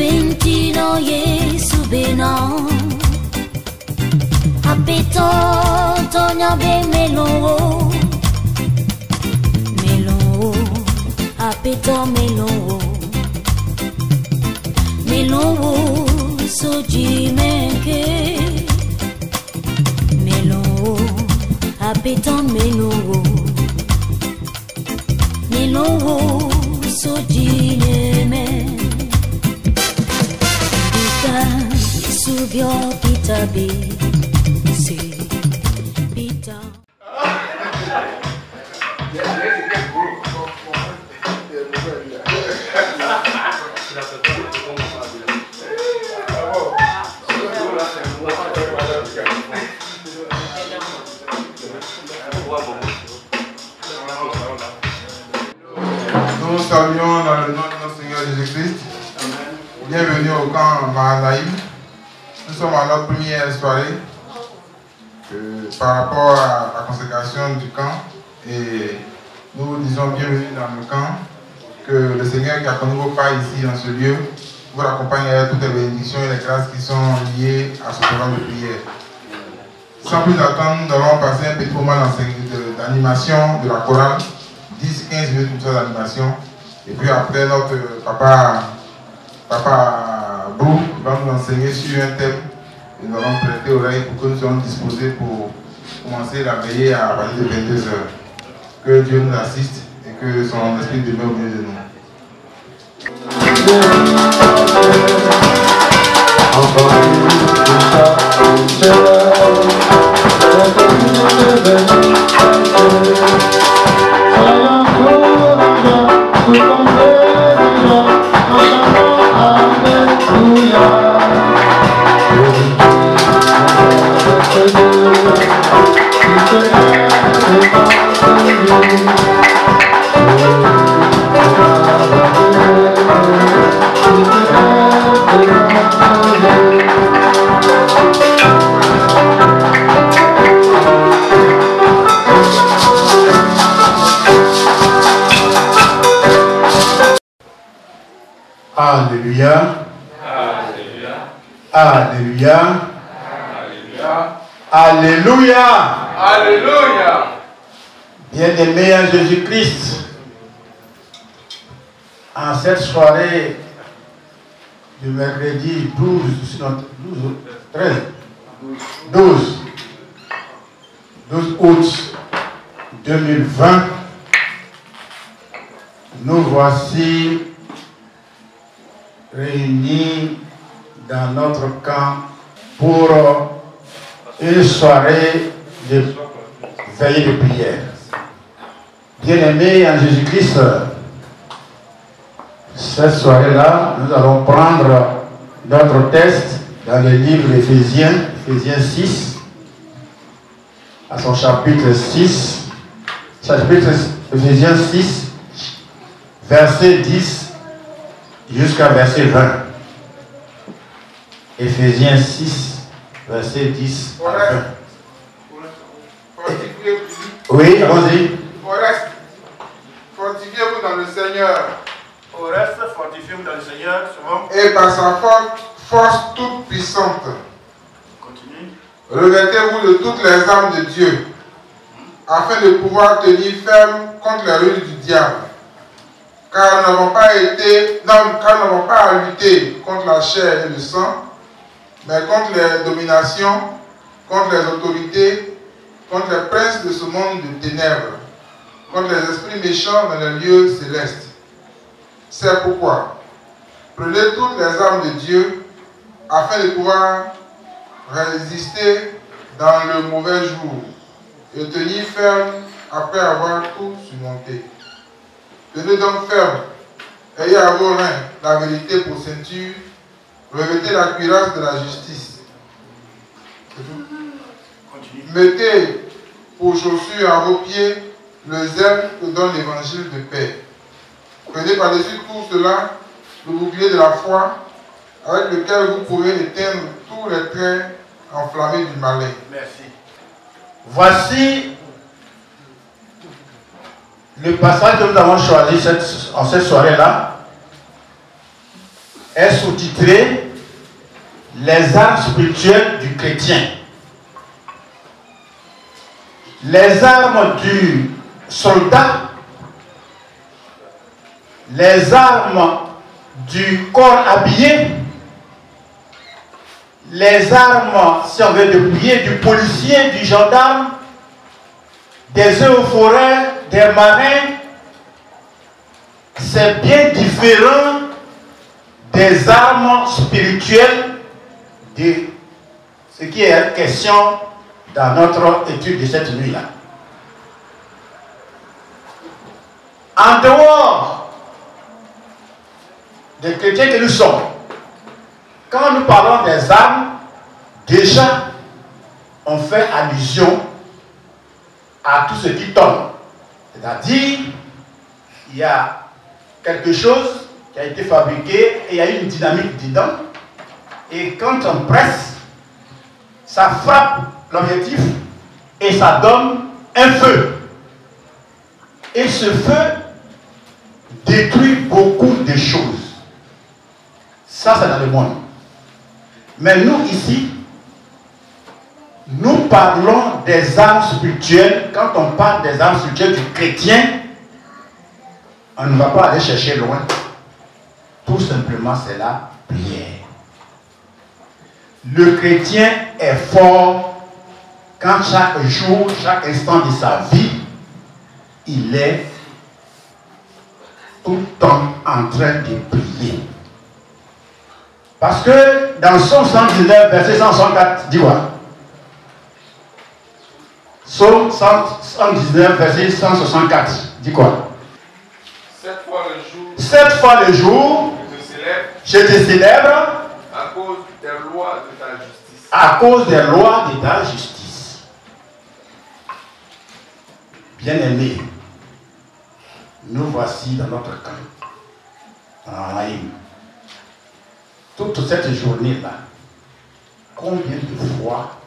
Bentino Yesu beno Apito Tonya be melo Melo Apito melo Melo Soji menke Melo Apito melo Melo Soji men Subio pita bi si pita. Nous saluons dans le nom de notre Seigneur Jésus-Christ. Bienvenue au camp Mahanaïm. Nous sommes à notre première soirée par rapport à la consécration du camp et nous disons bienvenue dans le camp, que le Seigneur qui a connu vos pas ici dans ce lieu vous accompagne avec toutes les bénédictions et les grâces qui sont liées à ce programme de prière. Sans plus attendre, nous allons passer un petit moment d'animation de la chorale, 10-15 minutes comme ça d'animation, et puis après notre Papa Brou va nous enseigner sur un thème et nous allons prêter oreille pour que nous soyons disposés pour commencer la veillée à partir de 22 h. Que Dieu nous assiste et que son esprit demeure au milieu de nous. Alléluia. Alléluia. Alléluia. Alléluia. Alléluia. Bien-aimés en Jésus-Christ, en cette soirée du mercredi 12 août 2020, nous voici réunis dans notre camp pour une soirée de veillée de prière. Bien-aimés en Jésus-Christ, cette soirée-là, nous allons prendre notre texte dans le livre Éphésiens 6, à son chapitre 6, Éphésiens 6, verset 10 jusqu'à verset 20. Éphésiens 6, verset 10 à 20. Oui, allons-y. Fortifiez-vous dans le Seigneur. Au reste, fortifiez-vous dans le Seigneur, souvent. Et par sa force toute puissante. Continue. Revêtez-vous de toutes les armes de Dieu, afin de pouvoir tenir ferme contre les ruses du diable. Car nous n'avons pas à lutter contre la chair et le sang, mais contre les dominations, contre les autorités, contre les princes de ce monde de ténèbres, contre les esprits méchants dans les lieux célestes. C'est pourquoi, prenez toutes les armes de Dieu, afin de pouvoir résister dans le mauvais jour, et tenir ferme après avoir tout surmonté. Tenez donc ferme, ayez à vos reins la vérité pour ceinture, revêtez la cuirasse de la justice. Mettez pour chaussure à vos pieds le zèle que donne l'évangile de paix. Prenez par-dessus tout cela le bouclier de la foi, avec lequel vous pourrez éteindre tous les traits enflammés du malin. Merci. Voici le passage que nous avons choisi en cette soirée-là est sous-titré Les armes spirituelles du chrétien. Les armes du soldat, les armes du corps habillé, les armes, si on veut dépouiller, du policier, du gendarme, des eaux forêts, des marins, c'est bien différent des armes spirituelles de ce qui est question dans notre étude de cette nuit-là. En dehors des chrétiens que nous sommes, quand nous parlons des armes, déjà on fait allusion à tout ce qui tombe. C'est-à-dire, il y a quelque chose qui a été fabriqué et il y a une dynamique dedans. Et quand on presse, ça frappe l'objectif et ça donne un feu. Et ce feu détruit beaucoup de choses. Ça, c'est dans le monde. Mais nous, ici, nous parlons des armes spirituelles. Quand on parle des armes spirituelles du chrétien, on ne va pas aller chercher loin. Tout simplement, c'est la prière. Le chrétien est fort quand chaque jour, chaque instant de sa vie, il est tout le temps en train de prier. Parce que dans Psaume 119, verset 164, dis quoi? Psaume 119, verset 164, dis quoi? 7 fois le jour, je te célèbre à cause des lois de ta justice. À cause des lois de ta justice. Bien-aimés, nous voici dans notre camp, en Haïm. Toute cette journée-là, combien de fois,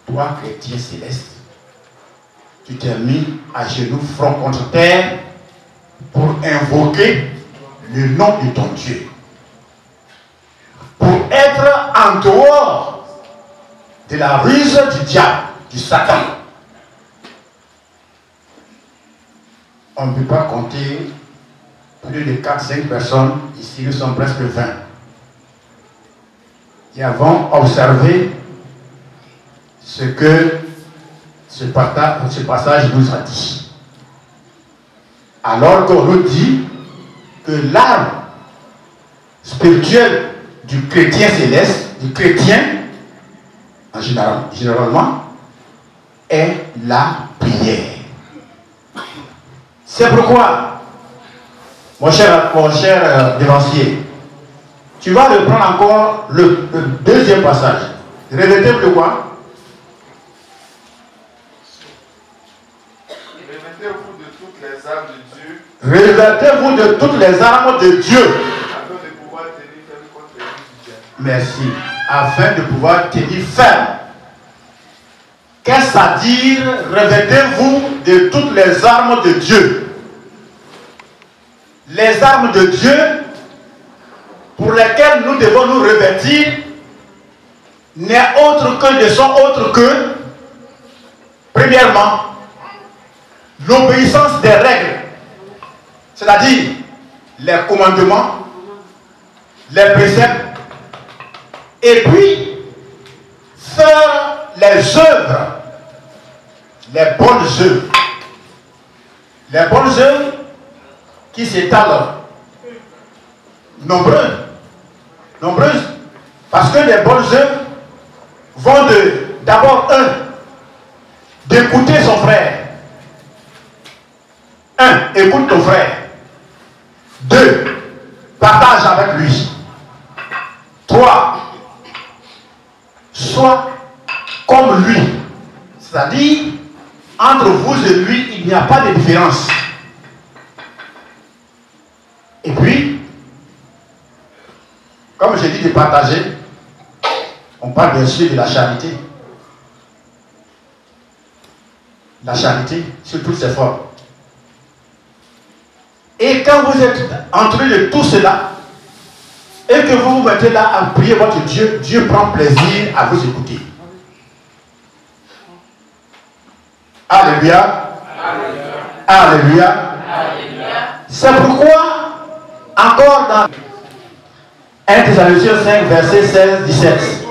toi, chrétien céleste, tu t'es mis à genoux, front contre terre, pour invoquer le nom de ton Dieu, pour être en dehors de la ruse du diable, du Satan. On ne peut pas compter plus de 4-5 personnes, ici nous sommes presque 20, qui avons observé ce que ce passage nous a dit. Alors qu'on nous dit que l'arme spirituelle du chrétien céleste, du chrétien, en généralement, est la prière. C'est pourquoi, mon cher dévancier, tu vas reprendre encore le deuxième passage. Revêtez-vous de quoi? Revêtez-vous de toutes les armes de Dieu. Revêtez-vous de toutes les armes de Dieu. Afin de pouvoir tenir ferme contre les coups du diable. Merci. Afin de pouvoir tenir ferme. Qu'est-ce à dire? Revêtez-vous de toutes les armes de Dieu. Les armes de Dieu pour lesquelles nous devons nous revêtir n'est autre que, ne sont autres que, premièrement, l'obéissance des règles, c'est-à-dire les commandements, les préceptes, et puis faire les œuvres, les bonnes œuvres. Les bonnes œuvres qui s'étalent nombreuses, parce que les bonnes œuvres vont d'abord, d'écouter son frère. Écoute ton frère. 2, partage avec lui. 3, sois comme lui. C'est-à-dire, entre vous et lui, il n'y a pas de différence. Et puis, comme j'ai dit de partager, on parle bien sûr de la charité. La charité sur toutes ses formes. Et quand vous êtes entouré de tout cela, et que vous vous mettez là à prier votre Dieu, Dieu prend plaisir à vous écouter. Alléluia. Alléluia. C'est pourquoi, encore dans 1 Thessaloniciens 5, verset 16-17,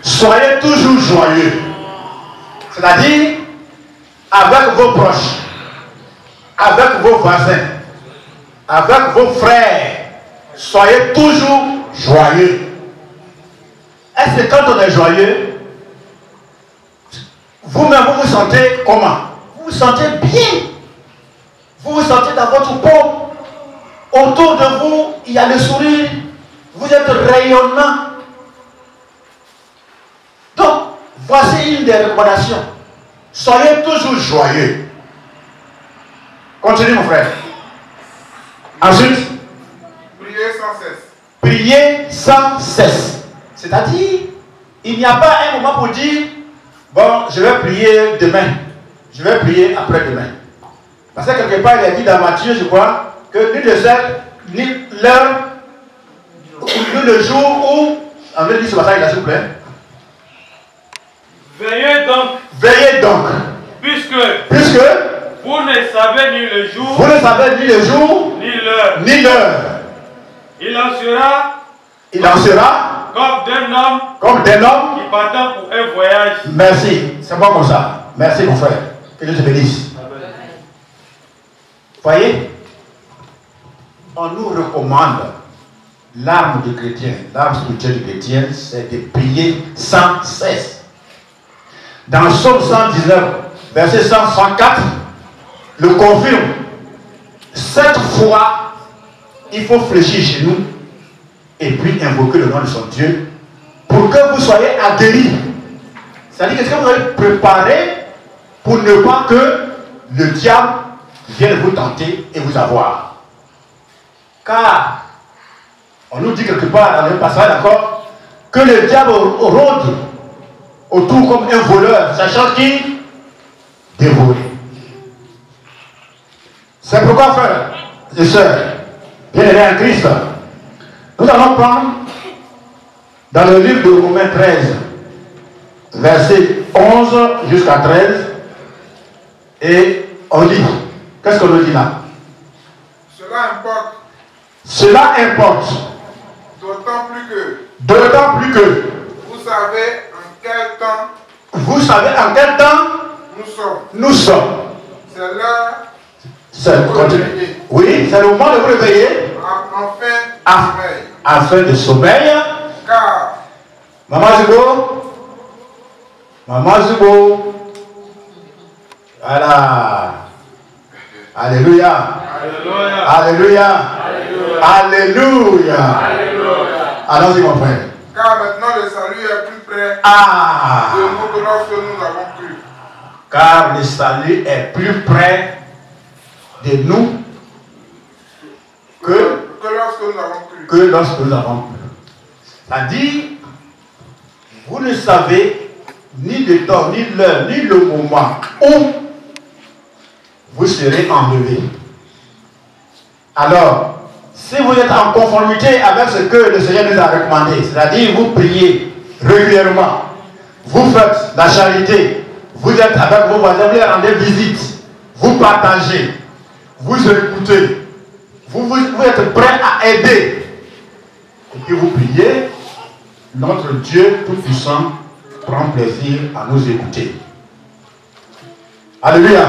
soyez toujours joyeux. C'est-à-dire, avec vos proches, avec vos voisins, avec vos frères, soyez toujours joyeux. Est-ce que quand on est joyeux, vous-même vous vous sentez comment? Vous vous sentez bien. Vous vous sentez dans votre peau. Autour de vous, il y a le sourire. Vous êtes rayonnant. Donc, voici une des recommandations. Soyez toujours joyeux. Continue mon frère. Ensuite, Priez sans cesse. Priez sans cesse. C'est-à-dire, il n'y a pas un moment pour dire, bon, je vais prier demain. Je vais prier après-demain. Parce que quelque part, il est dit dans Matthieu, je crois, que ni le ciel, ni l'heure, ni le jour où, on veut dire ce passage, s'il vous plaît. Veillez donc. Puisque vous ne savez ni le jour, ni l'heure. Il en sera comme d'un homme qui partant pour un voyage. Merci, c'est bon comme ça. Merci mon frère. Que Dieu te bénisse. Voyez, on nous recommande, l'arme du chrétien, l'arme spirituelle du chrétien, c'est de prier sans cesse. Dans Psaume 119, verset 164, le confirme. 7 fois, il faut fléchir chez nous et puis invoquer le nom de son Dieu pour que vous soyez aguerris. C'est-à-dire que vous allez préparer pour ne pas que le diable vienne vous tenter et vous avoir. Car, on nous dit quelque part dans le passage encore, que le diable rôde autour comme un voleur, sachant qu'il dévore. C'est pourquoi, frères et sœurs, bien-aimés en Christ, nous allons prendre dans le livre de Romains 13, verset 11 jusqu'à 13, et on dit, qu'est-ce qu'on nous dit là? Cela importe. D'autant plus que vous savez en quel temps nous sommes. C'est l'heure. Oui, c'est le moment de vous réveiller. En fin de sommeil. Car Maman Zubo. Voilà. Alléluia. Alléluia. Alléluia. Allons-y mon frère. Car maintenant le salut est plus près de nous que lorsque nous avons cru. Car le salut est plus près de nous que lorsque nous avons cru. C'est-à-dire, vous ne savez ni le temps, ni l'heure, ni le moment où vous serez enlevé. Alors, si vous êtes en conformité avec ce que le Seigneur nous a recommandé, c'est-à-dire vous priez régulièrement, vous faites la charité, vous êtes avec vos voisins, vous rendez visite, vous partagez, vous écoutez, vous êtes prêt à aider, et que vous priez, notre Dieu Tout-Puissant prend plaisir à nous écouter. Alléluia.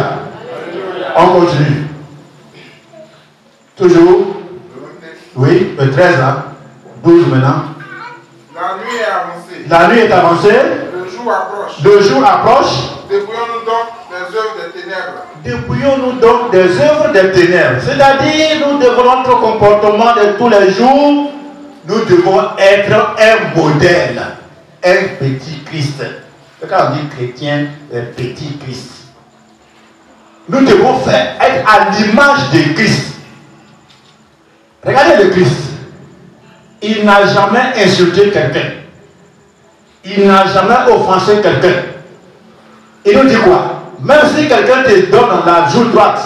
On continue. Toujours. Oui, le 13 là. 12 maintenant. La nuit est avancée. Le jour approche. Dépouillons-nous donc des œuvres des ténèbres. Dépouillons-nous donc des œuvres des ténèbres. C'est-à-dire, nous devons notre comportement de tous les jours. Nous devons être un modèle. Un petit Christ. Quand on dit chrétien, un petit Christ. Nous devons être à l'image de Christ. Regardez le Christ. Il n'a jamais insulté quelqu'un. Il n'a jamais offensé quelqu'un. Il nous dit quoi? Même si quelqu'un te donne la joue droite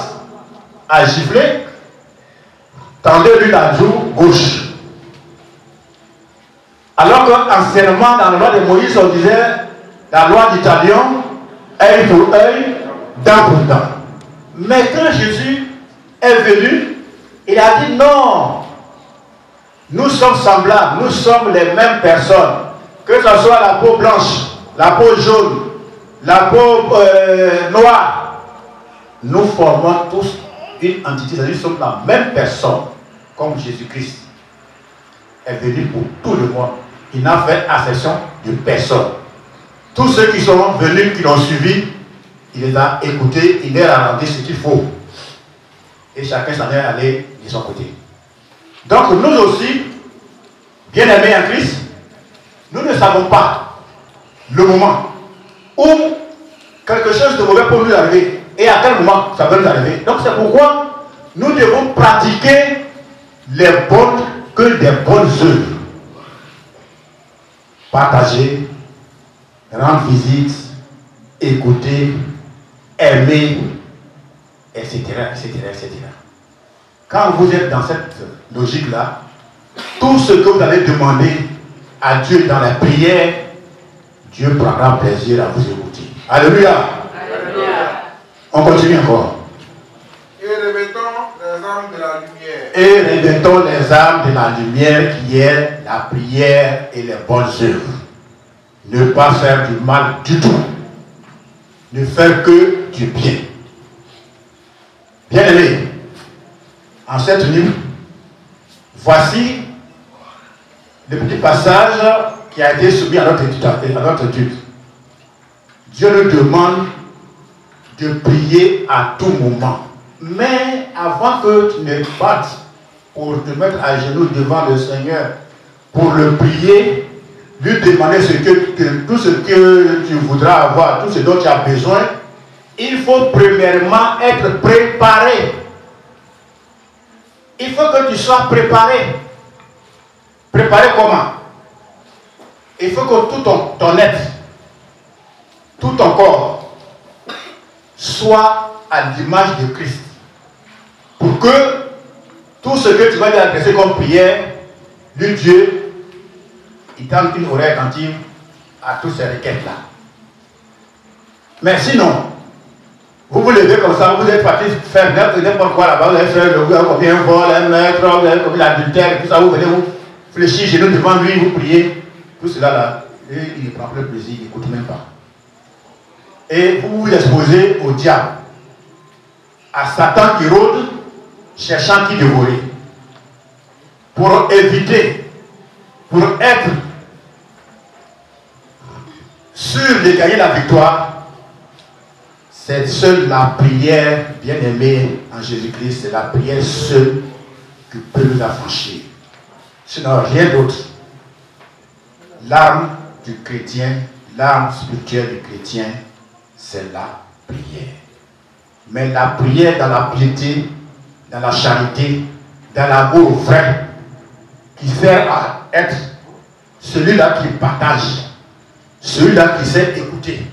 à gifler, tendez-lui la joue gauche. Alors qu'anciennement, dans la loi de Moïse, on disait, la loi du talion, œil pour œil, dent pour dent. Mais quand Jésus est venu, il a dit non, nous sommes semblables, nous sommes les mêmes personnes, que ce soit la peau blanche, la peau jaune, la peau noire, nous formons tous une entité, c'est-à-dire nous sommes la même personne, comme Jésus-Christ est venu pour tout le monde. Il n'a fait exception de personne. Tous ceux qui sont venus, qui l'ont suivi, il les a écoutés, il leur a rendu ce qu'il faut. Et chacun s'en est allé de son côté. Donc nous aussi, bien-aimés en Christ, nous ne savons pas le moment où quelque chose de mauvais peut nous arriver et à quel moment ça peut nous arriver. Donc c'est pourquoi nous devons pratiquer les bonnes œuvres. Partager, rendre visite, écouter, aimer, etc., etc., etc. Quand vous êtes dans cette logique-là, tout ce que vous allez demander à Dieu dans la prière, Dieu prendra plaisir à vous écouter. Alléluia. Alléluia. On continue encore. Et revêtons les armes de la lumière. Et revêtons les armes de la lumière qui est la prière et les bonnes œuvres. Ne pas faire du mal du tout. Ne faire que du bien. Bien-aimés, en cette nuit, voici le petit passage qui a été soumis à notre étude. Dieu nous demande de prier à tout moment. Mais avant que tu ne battes pour te mettre à genoux devant le Seigneur pour le prier, lui demander tout ce que tu voudras avoir, tout ce dont tu as besoin, il faut premièrement être préparé. Il faut que tu sois préparé. Préparé comment? Il faut que tout ton être, tout ton corps soit à l'image de Christ. Pour que tout ce que tu vas lui adresser comme prière, lui Dieu, il tend une oreille attentive à toutes ces requêtes-là. Mais sinon, vous vous levez comme ça, vous êtes parti faire n'importe quoi là-bas, vous allez faire combien un vol, un maître, vous avez commis l'adultère, tout ça, vous venez vous fléchir chez nous devant lui, vous priez, tout cela là, et il ne prend pas le plaisir, il n'écoute même pas. Et vous vous exposez au diable, à Satan qui rôde, cherchant qui dévorer. Pour éviter, pour être sûr de gagner la victoire, c'est seule la prière, bien-aimée en Jésus-Christ, c'est la prière seule qui peut nous affranchir. Sinon, rien d'autre. L'arme du chrétien, l'arme spirituelle du chrétien, c'est la prière. Mais la prière dans la piété, dans la charité, dans l'amour vrai, qui sert à être celui-là qui partage, celui-là qui sait écouter,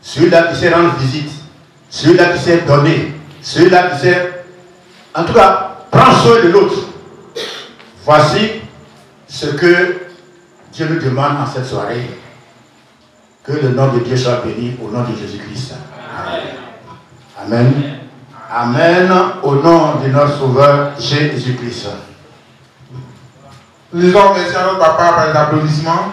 celui-là qui sait rendre visite, celui-là qui sait donner, celui-là qui sait, en tout cas, prendre soin de l'autre. Voici ce que Dieu nous demande en cette soirée. Que le nom de Dieu soit béni au nom de Jésus-Christ. Amen. Amen. Au nom de notre Sauveur Jésus-Christ. Nous disons merci à notre papa par les applaudissements.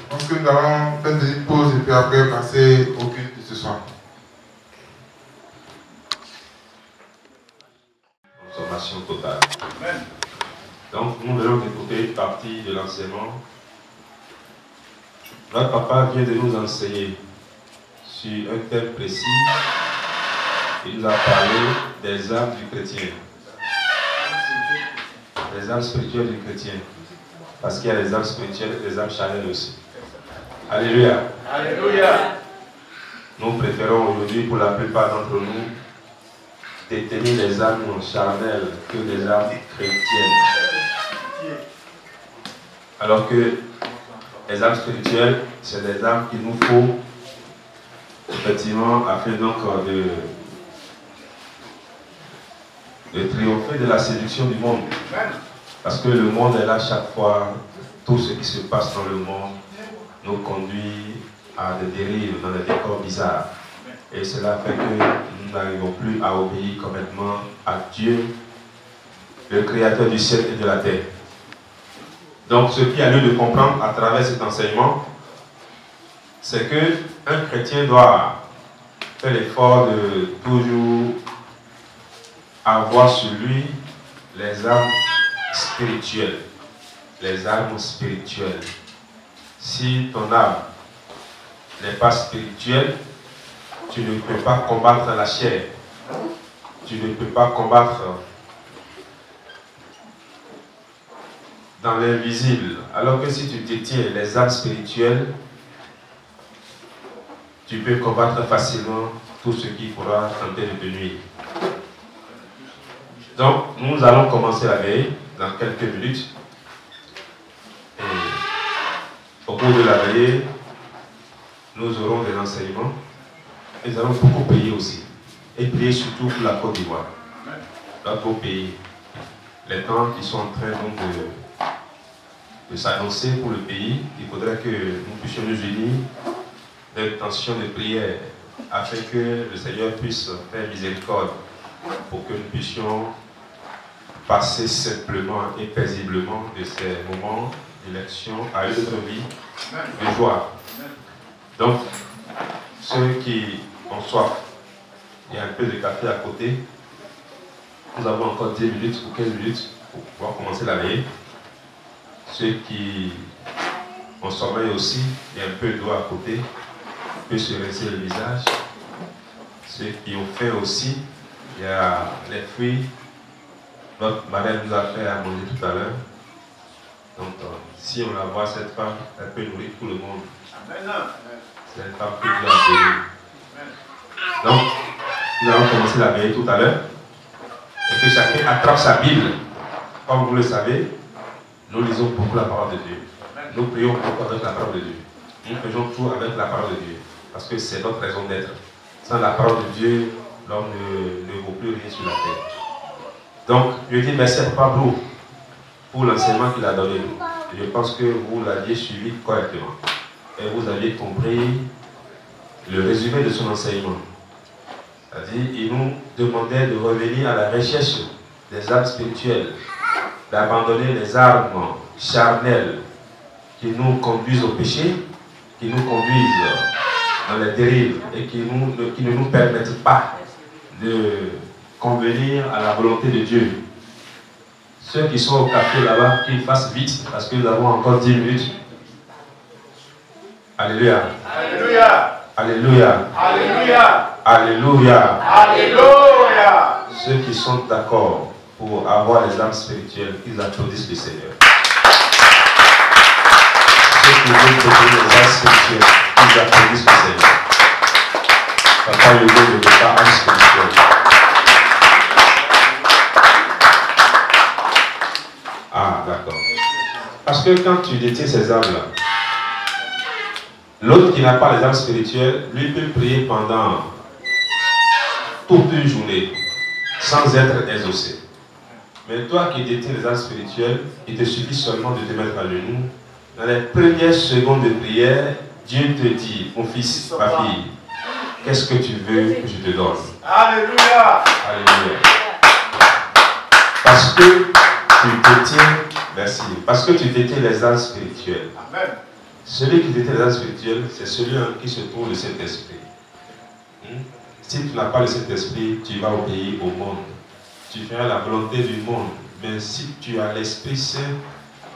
Je pense que nous allons faire une petite pause et puis après passer au culte de ce soir. Consommation totale. Amen. Donc nous allons écouter une partie de l'enseignement. Notre papa vient de nous enseigner sur un thème précis. Il nous a parlé des âmes du chrétien. Les âmes spirituelles du chrétien. Parce qu'il y a les âmes spirituelles et les âmes charnelles aussi. Alléluia. Alléluia. Nous préférons aujourd'hui, pour la plupart d'entre nous, détenir les âmes charnelles que les âmes chrétiennes. Alors que les âmes spirituelles, c'est des âmes qu'il nous faut effectivement afin donc de triompher de la séduction du monde. Parce que le monde est là chaque fois, tout ce qui se passe dans le monde nous conduit à des dérives, dans des décors bizarres. Et cela fait que nous n'arrivons plus à obéir complètement à Dieu, le Créateur du ciel et de la terre. Donc ce qu'il y a lieu de comprendre à travers cet enseignement, c'est qu'un chrétien doit faire l'effort de toujours avoir sur lui les armes spirituelles. Les armes spirituelles. Si ton âme n'est pas spirituelle, tu ne peux pas combattre la chair. Tu ne peux pas combattre dans l'invisible. Alors que si tu détiens les armes spirituelles, tu peux combattre facilement tout ce qui pourra tenter de te nuire. Donc, nous allons commencer la veille dans quelques minutes. Et au cours de la veille, nous aurons des enseignements. Et nous allons beaucoup prier aussi. Et prier surtout pour la Côte d'Ivoire. Notre beau pays. Les temps qui sont en train donc de s'annoncer pour le pays, il faudrait que nous puissions nous unir d'intention de prière afin que le Seigneur puisse faire miséricorde pour que nous puissions passer simplement et paisiblement de ces moments d'élection à une autre vie de joie. Donc, ceux qui ont soif, il y a un peu de café à côté. Nous avons encore 10 minutes ou 15 minutes pour pouvoir commencer la veille. Ceux qui ont sommeil aussi, il y a un peu d'eau à côté, peut se rincer le visage. Ceux qui ont faim aussi, il y a les fruits. Notre madame nous a fait à manger tout à l'heure. Donc, si on la voit, cette femme, elle peut nourrir tout le monde. C'est une femme qui doit payer. Donc, nous allons commencer la veille tout à l'heure. Et que chacun attrape sa Bible. Comme vous le savez, nous lisons beaucoup la parole de Dieu. Nous prions beaucoup avec la parole de Dieu. Nous faisons tout avec la parole de Dieu. Parce que c'est notre raison d'être. Sans la parole de Dieu, l'homme ne vaut plus rien sur la terre. Donc, je dis merci à Papa Blou pour l'enseignement qu'il a donné. Je pense que vous l'aviez suivi correctement. Et vous aviez compris le résumé de son enseignement. C'est-à-dire, il nous demandait de revenir à la recherche des armes spirituelles, d'abandonner les armes charnelles qui nous conduisent au péché, qui nous conduisent dans les dérives et qui ne nous permettent pas de convenir à la volonté de Dieu. Ceux qui sont au café là-bas, qu'ils fassent vite parce que nous avons encore 10 minutes. Alléluia. Alléluia. Alléluia. Alléluia. Alléluia. Alléluia. Ceux qui sont d'accord pour avoir les âmes spirituelles, qu'ils applaudissent le Seigneur. Ceux qui veulent trouver les âmes spirituelles, qu'ils applaudissent le Seigneur. Papa, le Dieu ne veut pas âme spirituelle. Ah, d'accord. Parce que quand tu détiens ces âmes-là, l'autre qui n'a pas les âmes spirituelles, lui peut prier pendant toute une journée sans être exaucé. Mais toi qui détiens les âmes spirituelles, il te suffit seulement de te mettre à genoux. Dans les premières secondes de prière, Dieu te dit, mon fils, ma fille, qu'est-ce que tu veux que je te donne? Alléluia. Alléluia. Parce que tu détiens, merci, parce que tu détiens les âmes spirituelles. Amen. Celui qui détient les âmes spirituelles, c'est celui en qui se trouve le Saint-Esprit. Si tu n'as pas le Saint-Esprit, tu vas obéir au monde. Tu feras la volonté du monde. Mais si tu as l'Esprit Saint,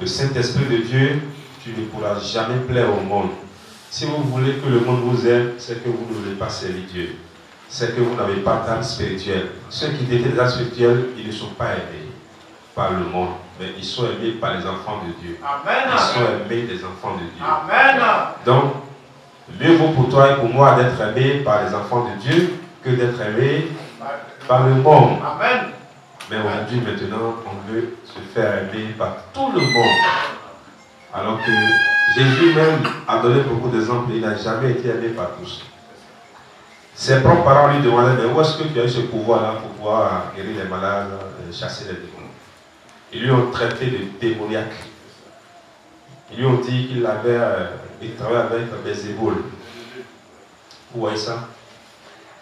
le Saint-Esprit de Dieu, tu ne pourras jamais plaire au monde. Si vous voulez que le monde vous aime, c'est que vous ne voulez pas servir Dieu. C'est que vous n'avez pas d'âme spirituelle. Ceux qui détiennent les âmes spirituelles, ils ne sont pas aimés par le monde, mais ils sont aimés par les enfants de Dieu. Amen. Ils sont aimés des enfants de Dieu. Amen. Donc, mieux vaut pour toi et pour moi d'être aimé par les enfants de Dieu que d'être aimé par le monde. Amen. Mais aujourd'hui, maintenant, on veut se faire aimer par tout le monde. Alors que Jésus même a donné beaucoup d'exemples, il n'a jamais été aimé par tous. Ses propres parents lui demandaient, mais où est-ce que tu as eu ce pouvoir-là pour pouvoir guérir les malades, chasser les démons? Ils lui ont traité de démoniaque. Ils lui ont dit qu'il travaillait avec des éboules. Vous voyez ça?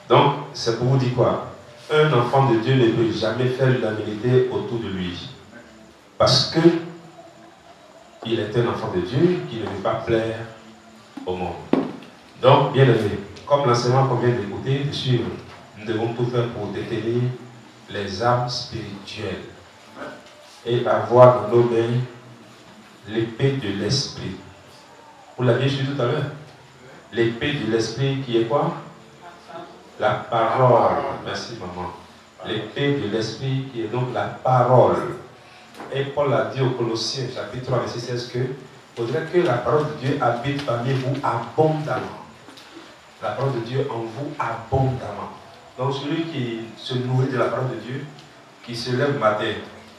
Donc, c'est pour vous dire quoi? Un enfant de Dieu ne peut jamais faire l'humilité autour de lui. Parce que il est un enfant de Dieu qui ne veut pas plaire au monde. Donc, bien aimé, comme l'enseignement qu'on vient d'écouter, de suivre, nous devons tout faire pour détenir les armes spirituelles et avoir dans nos mains l'épée de l'esprit. Vous l'aviez su tout à l'heure. L'épée de l'esprit qui est quoi? La parole. Merci maman. L'épée de l'esprit qui est donc la parole. Et Paul a dit aux Colossiens, chapitre 3, verset 16, que il faudrait que la parole de Dieu habite parmi vous abondamment. La parole de Dieu en vous abondamment. Donc celui qui se nourrit de la parole de Dieu, qui se lève le matin,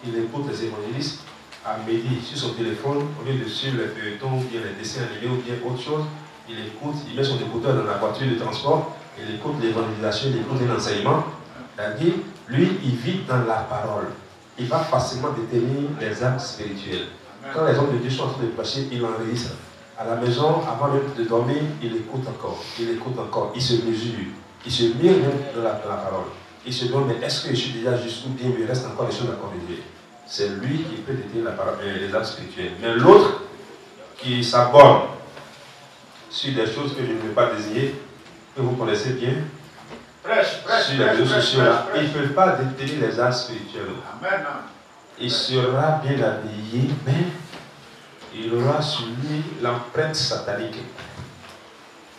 il écoute les évangélistes, à midi sur son téléphone, au lieu de suivre les feuilletons, ou bien les dessins animés, ou bien autre chose, il écoute, il met son écouteur dans la voiture de transport, il écoute l'évangélisation, il écoute l'enseignement. C'est-à-dire, lui, il vit dans la parole. Il va facilement détenir les âmes spirituelles. Quand les hommes de Dieu sont en train de prêcher, il enregistre. À la maison, avant même de dormir, il écoute encore, il se mesure, il se mire même dans la parole. Il se demande, mais est-ce que je suis déjà juste ou bien il me reste encore des choses à corriger? C'est lui qui peut détenir la parole, les âmes spirituelles. Mais l'autre qui s'aborde sur des choses que je ne veux pas désigner, que vous connaissez bien, sur les réseaux sociaux, il ne peut pas détenir les âmes spirituelles. Amen. Il sera bien habillé, mais il aura sur lui l'empreinte satanique.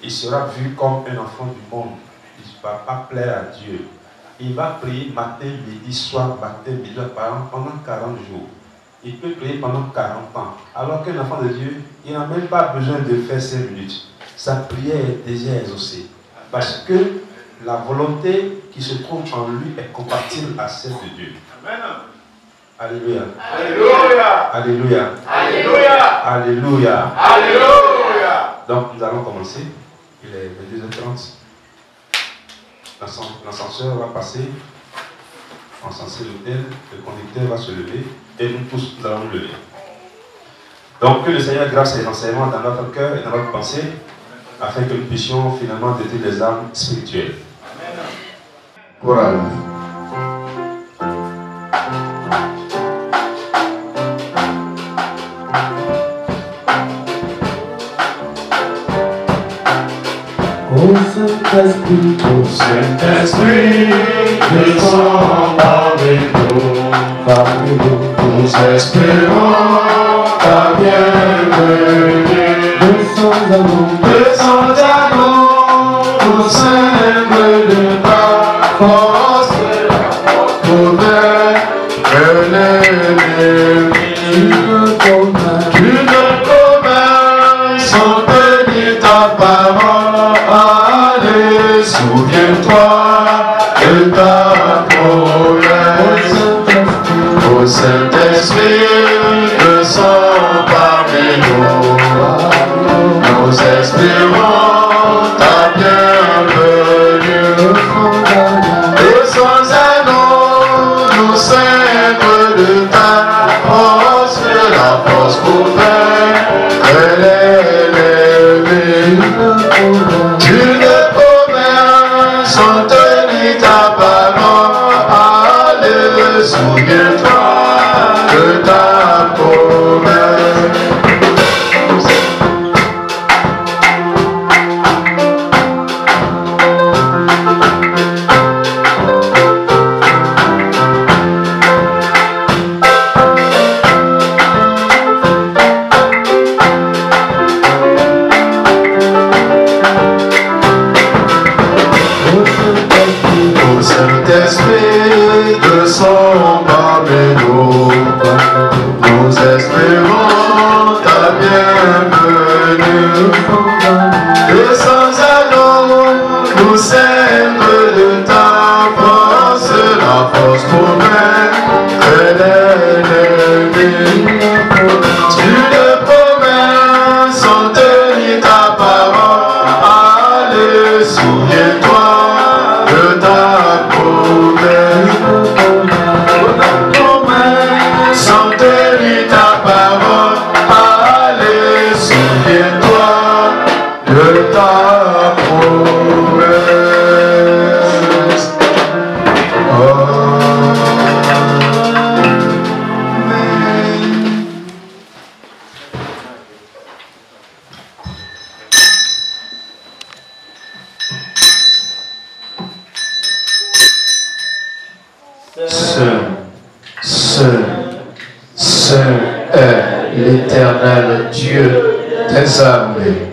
Il sera vu comme un enfant du monde. Il ne va pas plaire à Dieu. Il va prier matin, midi, soir, matin, midi, par an, pendant 40 jours. Il peut prier pendant 40 ans. Alors qu'un enfant de Dieu, il n'a même pas besoin de faire 5 minutes. Sa prière est déjà exaucée. Parce que la volonté qui se trouve en lui est compatible à celle de Dieu. Amen. Alléluia. Alléluia. Alléluia. Alléluia. Alléluia. Alléluia. Donc nous allons commencer. Il est 22h30. L'ascenseur va passer, encenser l'autel, le conducteur va se lever et nous tous nous allons nous lever. Donc que le Seigneur grâce ses enseignements dans notre cœur et dans notre pensée afin que nous puissions finalement détruire les âmes spirituelles. Voilà. Ô Saint-Esprit, descends parmi nous, nous espérons ta bienvenue. Descends à nous, nous sèmes de ta force, pour vaincre l'ennemi. Tu ne commets sans tenir ta parole. Souviens-toi de ta promesse, ô Saint-Esprit, descends parmi nous, nous espérons ta bienvenue. Descends à nous, nous sèmes de ta force, la force pour vaincre l'ennemi. Tu ne sans tenir ta parole, allez, souviens-toi de ta promesse. Saint-Esprit, descends parmi nous, nous espérons ta bienvenue. Descends à nous, nous sèmes de ta force, la force pour vaincre l'ennemi. Tu le promets sans tenir ta parole, allez, souviens-toi ta promesse. Saint est l'Éternel Dieu des armées.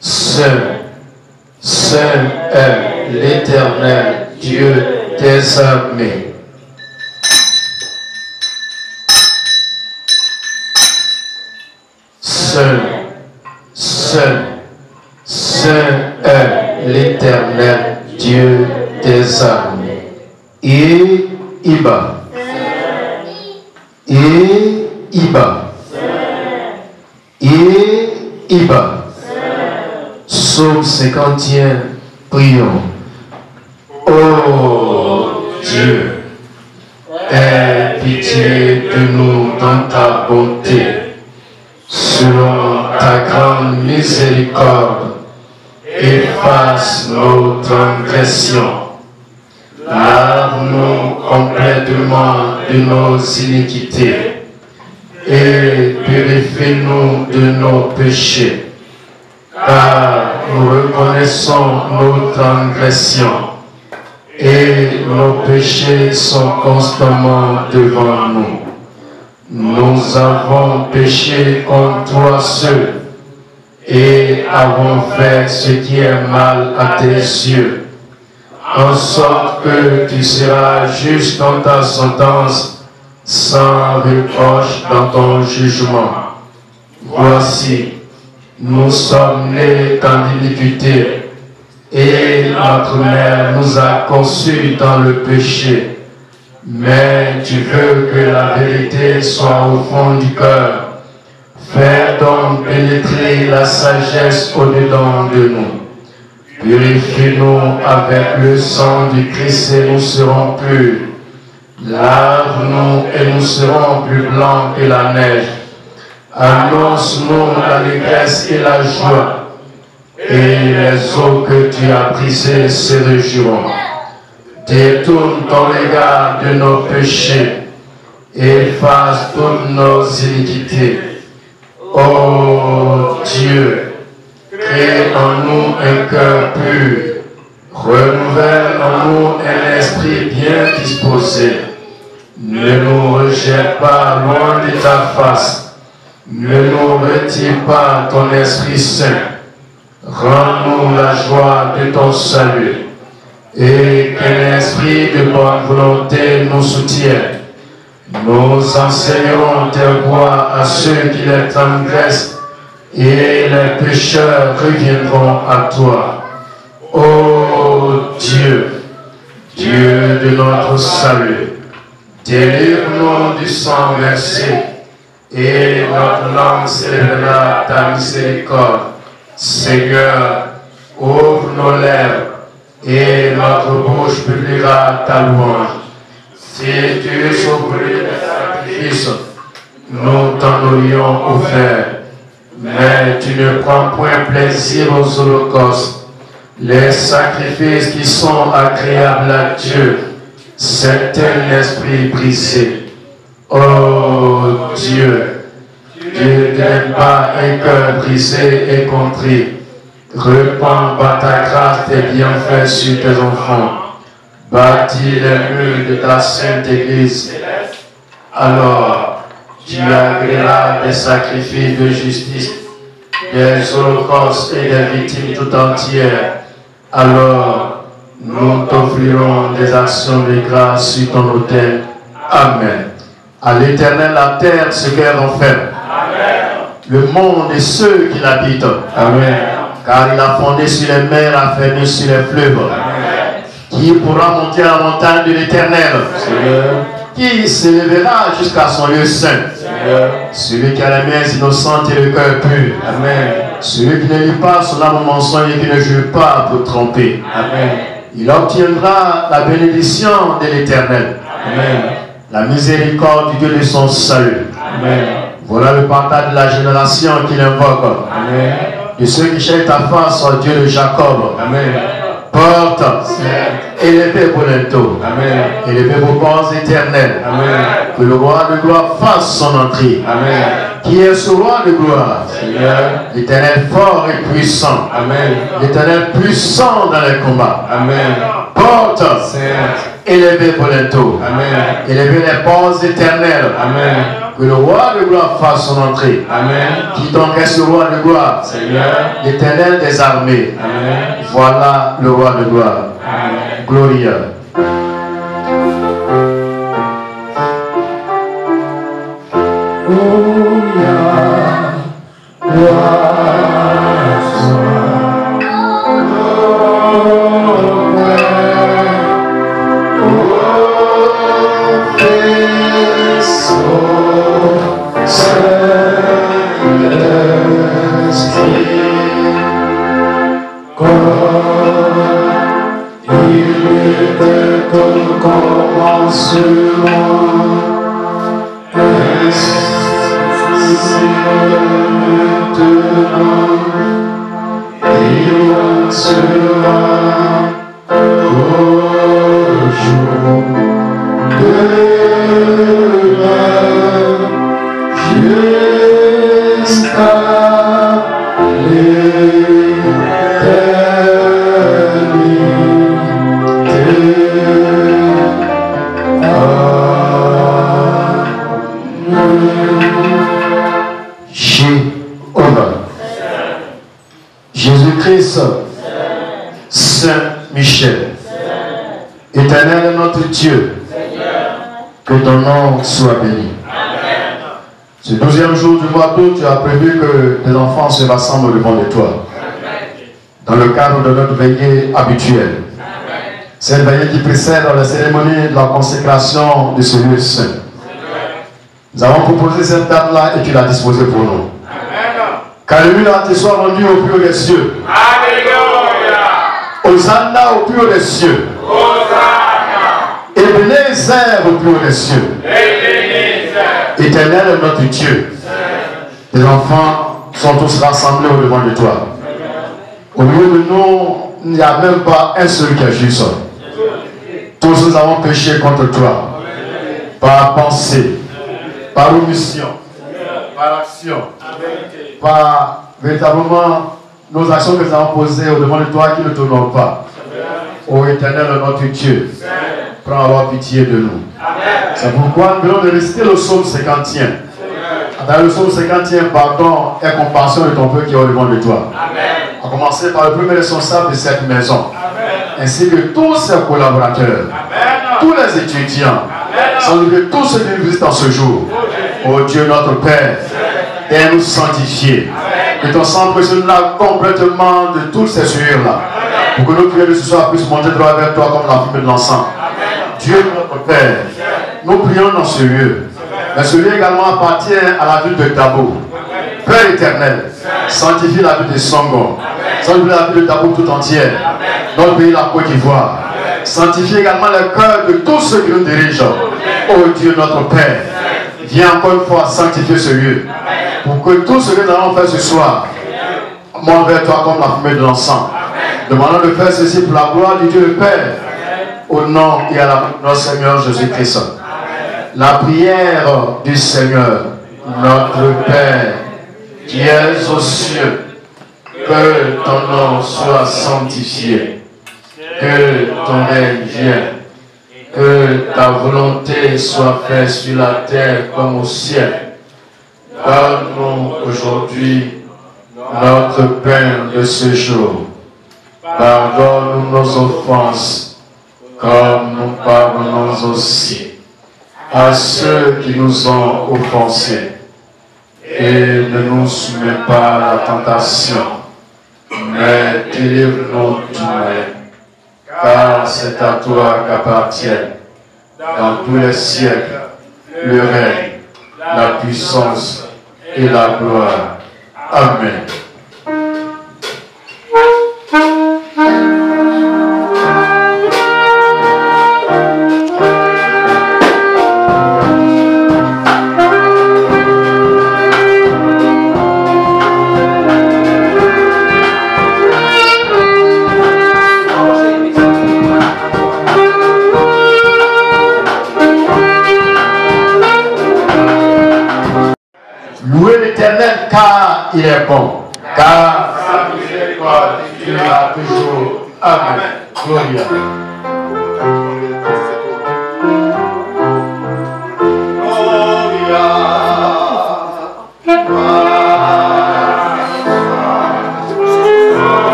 Saint est l'Éternel Dieu des armées. Saint est l'Éternel Dieu des armées. Et Iba. Psaume 51, prions. Ô Dieu, aie pitié de nous dans ta bonté, selon ta grande miséricorde, efface nos transgressions. Lave-nous complètement de nos iniquités et purifie-nous de nos péchés. Car nous reconnaissons nos transgressions et nos péchés sont constamment devant nous. Nous avons péché contre toi seul et avons fait ce qui est mal à tes yeux, en sorte que tu seras juste dans ta sentence, sans reproche dans ton jugement. Voici, nous sommes nés dans l'iniquité, et notre mère nous a conçus dans le péché. Mais tu veux que la vérité soit au fond du cœur. Fais donc pénétrer la sagesse au-dedans de nous. Purifie-nous avec le sang du Christ et nous serons purs. Lave-nous et nous serons plus blancs que la neige. Annonce-nous l'allégresse et la joie, et les eaux que tu as brisées se réjouiront. Détourne ton regard de nos péchés, efface toutes nos iniquités. Ô Dieu, crée en nous un cœur pur, renouvelle en nous un esprit bien disposé. Ne nous rejette pas loin de ta face. Ne nous retire pas ton Esprit Saint. Rends-nous la joie de ton salut et qu'un esprit de bonne volonté nous soutienne. Nous enseignerons tes voies à ceux qui les transgressent et les pécheurs reviendront à toi. Ô Dieu, Dieu de notre salut, délivre-nous du sang versé, et notre langue célébrera ta miséricorde. Seigneur, ouvre nos lèvres, et notre bouche publiera ta louange. Si tu es sauvé des sacrifices, nous t'en aurions offert, mais tu ne prends point plaisir aux holocaustes. Les sacrifices qui sont agréables à Dieu, c'est un esprit brisé. Oh Dieu, Dieu n'aime pas un cœur brisé et contrit. Répands par ta grâce tes bienfaits sur tes enfants. Bâtis les murs de ta sainte Église. Alors, tu agréeras des sacrifices de justice, des holocaustes et des victimes tout entières. Alors, nous t'offrirons des actions de grâce sur ton autel. Amen. À l'Éternel la terre ce qu'elle renferme. Le monde et ceux qui l'habitent. Amen. Car il a fondé sur les mers, a fermé sur les fleuves. Amen. Qui pourra monter à la montagne de l'Éternel? Qui s'élèvera jusqu'à son lieu saint? Celui qui a les mains innocentes et le cœur pur. Amen. Celui qui ne lit pas son âme au mensonge et qui ne jure pas pour tromper. Amen. Il obtiendra la bénédiction de l'Éternel. Amen. la miséricorde du Dieu de son salut. Amen. Voilà le partage de la génération qu'il invoque. Amen. De ceux qui cherchent ta face, oh Dieu de Jacob. Amen. Porte, élevez vos linteaux, Amen. élevez vos corps éternels. Amen. Que le roi de gloire fasse son entrée. Amen. Qui est ce roi de gloire? Seigneur. L'Éternel fort et puissant. Amen. L'Éternel puissant dans les combats. Amen. Porte, élevez vos linteaux. Amen. Élevez les portes éternelles. Amen. Que le roi de gloire fasse son entrée. Amen. Qui donc est ce roi de gloire? Seigneur. L'Éternel des armées. Amen. Voilà le roi de gloire. Amen. Glorieux. Jésus-Christ, Saint Michel, Éternel notre Dieu, que ton nom soit béni. Ce 12e jour du mois d'août, tu as prévu que tes enfants se rassemblent devant de toi, dans le cadre de notre veillée habituelle. Cette veillée qui précède la cérémonie de la consécration de ce lieu saint. Nous avons proposé cette date-là et tu l'as disposée pour nous. Qu'Alléluia te soit rendu au plus haut des cieux. Alléluia. Hosanna au plus haut des cieux. Hosanna. Ebenezer au plus haut des cieux. Ebenezer. Éternel notre Dieu. Tes enfants sont tous rassemblés au devant de toi. Au milieu de nous, il n'y a même pas un seul qui est juste. Tous nous avons péché contre toi. Par pensée, par omission, par action, par véritablement nos actions que nous avons posées au devant de toi qui ne t'honorent pas. Ô Éternel notre Dieu, prends avoir pitié de nous. C'est pourquoi nous venons de réciter le psaume 50e. Dans le psaume 50e, pardon et compassion de ton peuple qui est au devant de toi. À commencer par le premier responsable de cette maison, ainsi que tous ses collaborateurs, tous les étudiants, sans oublier tous ceux qui nous visitent en ce jour. Ô Dieu notre Père, et nous sanctifier. Que ton sang précieux nous lave complètement de toutes ces souillures-là. Pour que nos prières de ce soir puissent monter droit vers toi comme la fumée de l'encens. Dieu notre Père, nous prions dans ce lieu. Mais ce lieu également appartient à la ville de Dabo. Père éternel, sanctifie la ville de Songo. Sanctifie la ville de Dabo tout entière. Notre pays, la Côte d'Ivoire. Sanctifie également le cœur de tous ceux qui nous dirigent. Ô Dieu notre Père, viens encore une fois sanctifier ce lieu. Pour que tout ce que nous allons faire ce soir monte vers toi comme la fumée de l'encens. Demandons de faire ceci pour la gloire du Dieu le Père. Au nom et à la de notre Seigneur Jésus-Christ. La prière du Seigneur, notre Père, qui es aux cieux, que ton nom soit sanctifié, que ton règne vienne, que ta volonté soit faite sur la terre comme au ciel. Donne-nous aujourd'hui notre pain de ce jour. Pardonne-nous nos offenses, comme nous pardonnons aussi à ceux qui nous ont offensés. Et ne nous soumets pas à la tentation, mais délivre-nous du mal. Car c'est à toi qu'appartiennent, dans tous les siècles, le règne, la puissance et la gloire. Amen. Louez l'Éternel car il est bon. Car sa miséricorde durera toujours. Amen. Gloria.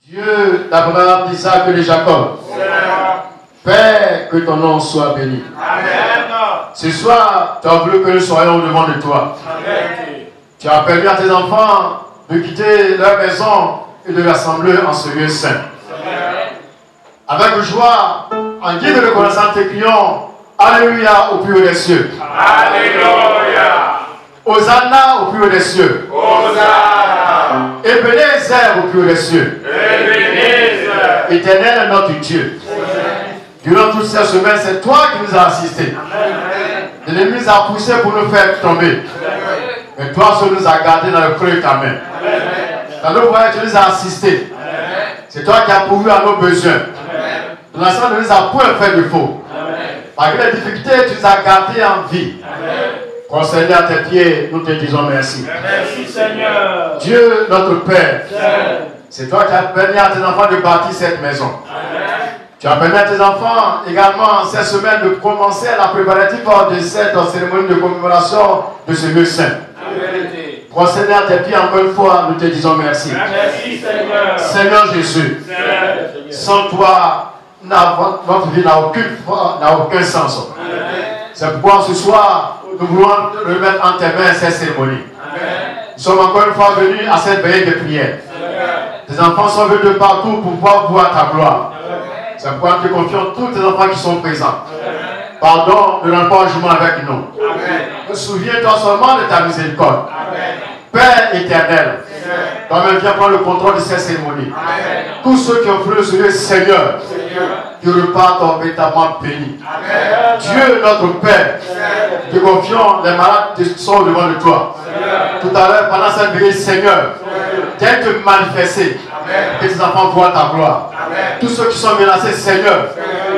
Dieu d'Abraham, d'Isaac et de Jacob, Père, que ton nom soit béni. Amen. Ce soir, tu as voulu que nous soyons au devant de toi. Amen. Tu as permis à tes enfants de quitter leur maison et de rassembler en ce lieu saint. Amen. Avec joie, en guide de reconnaissance, te crions Alléluia au plus haut des cieux. Alléluia. Hosanna au plus haut des cieux. Hosanna. Ebenezer au plus haut des cieux. Ebenezer. Éternel notre Dieu. Durant toutes ces semaines, c'est toi qui nous as assistés. L'ennemi nous a poussés pour nous faire tomber. Mais toi, seul nous as gardés dans le creux de ta main. Dans nos voyages, tu nous as assistés. C'est toi qui as pourvu à nos besoins. Ton ensemble ne nous a point fait de faux. Malgré les difficultés, tu nous as gardés en vie. Concernés à tes pieds, nous te disons merci. Merci Seigneur. Dieu, notre Père, c'est toi qui as permis à tes enfants de bâtir cette maison. Tu as permis à tes enfants également cette semaine de commencer la préparatif de cette cérémonie de commémoration de ce lieu saint. Procédez à tes pieds encore une fois, nous te disons merci. Merci Seigneur. Seigneur Jésus, sans toi, notre vie n'a aucun sens. C'est pourquoi ce soir, nous voulons remettre en tes mains cette cérémonie. Nous sommes encore une fois venus à cette veillée de prière. Tes enfants sont venus de partout pour pouvoir voir ta gloire. C'est pourquoi nous te confions tous tes enfants qui sont présents. Pardon de l'engagement avec nous. Souviens-toi seulement de ta miséricorde. Père éternel, toi-même viens prendre le contrôle de cette cérémonie. Tous ceux qui ont fait ce lieu, Seigneur, qui repartent véritablement bénis. Dieu notre Père, te confions les malades qui sont devant de toi. Tout à l'heure, pendant cette veillée, Seigneur, viens te manifester, que tes enfants voient ta gloire. Tous ceux qui sont menacés, Seigneur,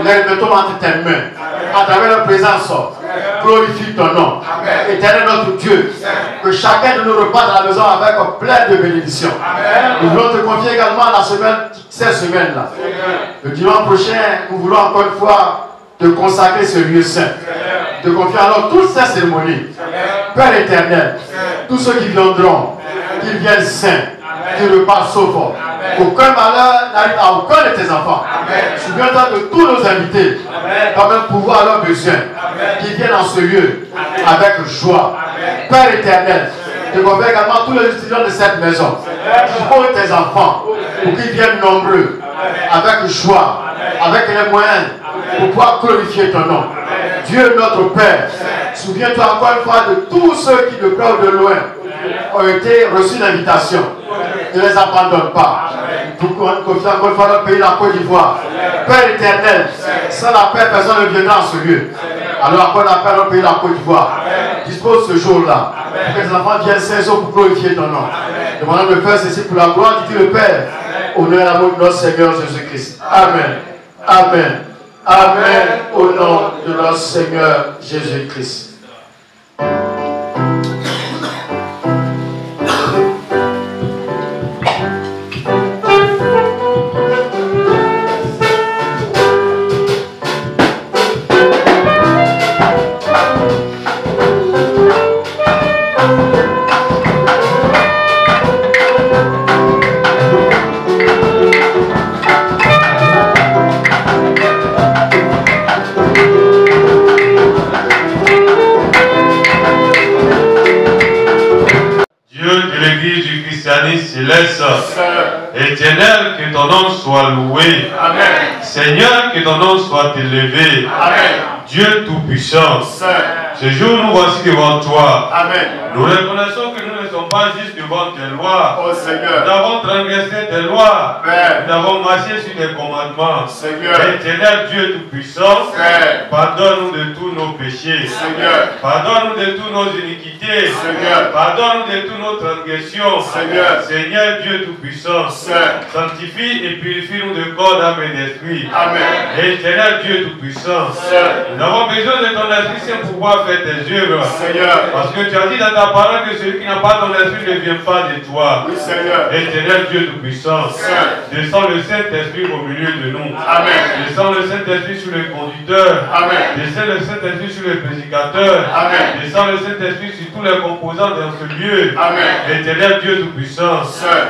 les remettons entre tes mains. À travers leur présence, glorifie ton nom. Éternel notre Dieu, que chacun de nous reparte à la maison avec plein de bénédictions. Nous voulons te confier également à la semaine, cette semaine-là. Le dimanche prochain, nous voulons encore une fois te consacrer ce lieu saint. Te confier alors toutes ces cérémonies. Père éternel, tous ceux qui viendront, qu'ils viennent saints, qu'ils repartent saufs. Aucun malheur n'arrive à aucun de tes enfants. Souviens-toi de tous nos invités, quand même pouvoir à leurs besoins, qui viennent en ce lieu avec joie. Père éternel, je confie également tous les étudiants de cette maison. Je pose tes enfants pour qu'ils viennent nombreux, avec joie, avec les moyens pour pouvoir glorifier ton nom. Dieu notre Père, souviens-toi encore une fois de tous ceux qui de près ou de loin ont été reçus l'invitation. Ne les abandonne pas. Pour confier encore une fois notre pays, la Côte d'Ivoire. Père éternel, sans la paix, personne ne viendra en ce lieu. Alors encore la paix, notre pays, la Côte d'Ivoire. Dispose ce jour-là. Pour que les enfants viennent saisir pour glorifier ton nom. Demandons de faire ceci pour la gloire du Dieu le Père. Au nom et à l'amour de notre Seigneur Jésus-Christ. Amen. Amen. Amen. Au nom de notre Seigneur Jésus-Christ. Céleste, éternel, que ton nom soit loué. Amen. Seigneur, que ton nom soit élevé. Amen. Dieu Tout-Puissant, Ce jour, nous voici devant toi. Amen. Nous reconnaissons que nous ne sommes pas juste devant tes lois. Oh Seigneur. Nous avons transgressé tes lois. Père. Nous avons marché sur tes commandements. Seigneur. Éternel Dieu Tout-Puissant, Père. pardonne-nous de tous nos péchés. Seigneur. Pardonne-nous de toutes nos iniquités. Seigneur. Pardonne-nous de toutes nos transgressions. Seigneur. Seigneur Dieu Tout-Puissant, sanctifie et purifie-nous de corps, d'âme et d'esprit. Amen. Éternel Dieu Tout-Puissant, nous avons besoin de ton esprit Saint pour pouvoir faire tes œuvres. Seigneur. Parce que tu as dit dans ta parole que celui qui n'a pas ton esprit ne vient pas de toi. Oui, Seigneur. Éternel Dieu Tout-Puissant, descends le Saint-Esprit au milieu de nous. Amen. Descends le Saint-Esprit sur le conducteur. Amen. Descends le Saint-Esprit sur le prédicateur. Amen. Descends le Saint-Esprit sur tous les composants dans ce lieu. Amen. Éternel Dieu Tout-Puissant,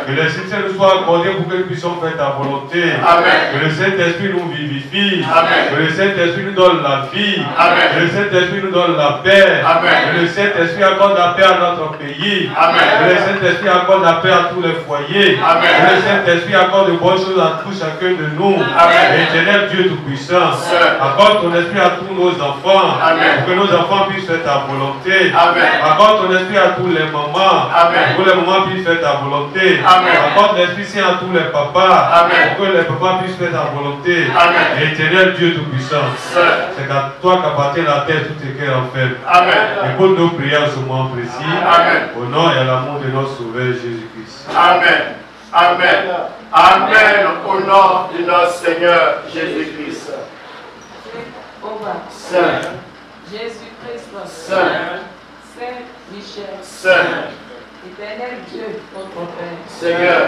que l'Esprit Saint nous soit accordé pour que nous puissions faire ta volonté. Amen. Que le Saint-Esprit nous vivifie. Amen. Que le Saint-Esprit nous donne la vie. Amen. Que le Saint-Esprit nous donne la paix. Amen. Que le Saint-Esprit accorde la paix à notre pays. Amen. Que le Saint-Esprit accorde la paix à tous les foyers. Amen. Que le Saint-Esprit accorde de bonnes choses à tout chacun de nous. Amen. Éternel Dieu Tout-Puissant, accorde ton esprit à tous nos enfants. Amen. Pour que nos enfants puissent faire ta volonté. Amen. Accorde ton esprit à tous les mamans. Amen. Pour que les mamans puissent faire ta volonté. Amen. Accorde l'esprit saint à tous les papas. Amen. Pour que les papas puissent faire ta volonté. Amen. Éternel Dieu Tout-Puissant, c'est qu'à toi qu'appartient la terre, tout est cœur en fait. Amen. Écoute nos prières ce moment précis. Amen. Au nom et à l'amour de notre Sauveur Jésus-Christ. Amen. Amen. Amen. Au nom de notre Seigneur Jésus-Christ. Saint. Jésus-Christ. Saint. Saint Michel. Saint. Éternel Dieu, notre Père. Seigneur.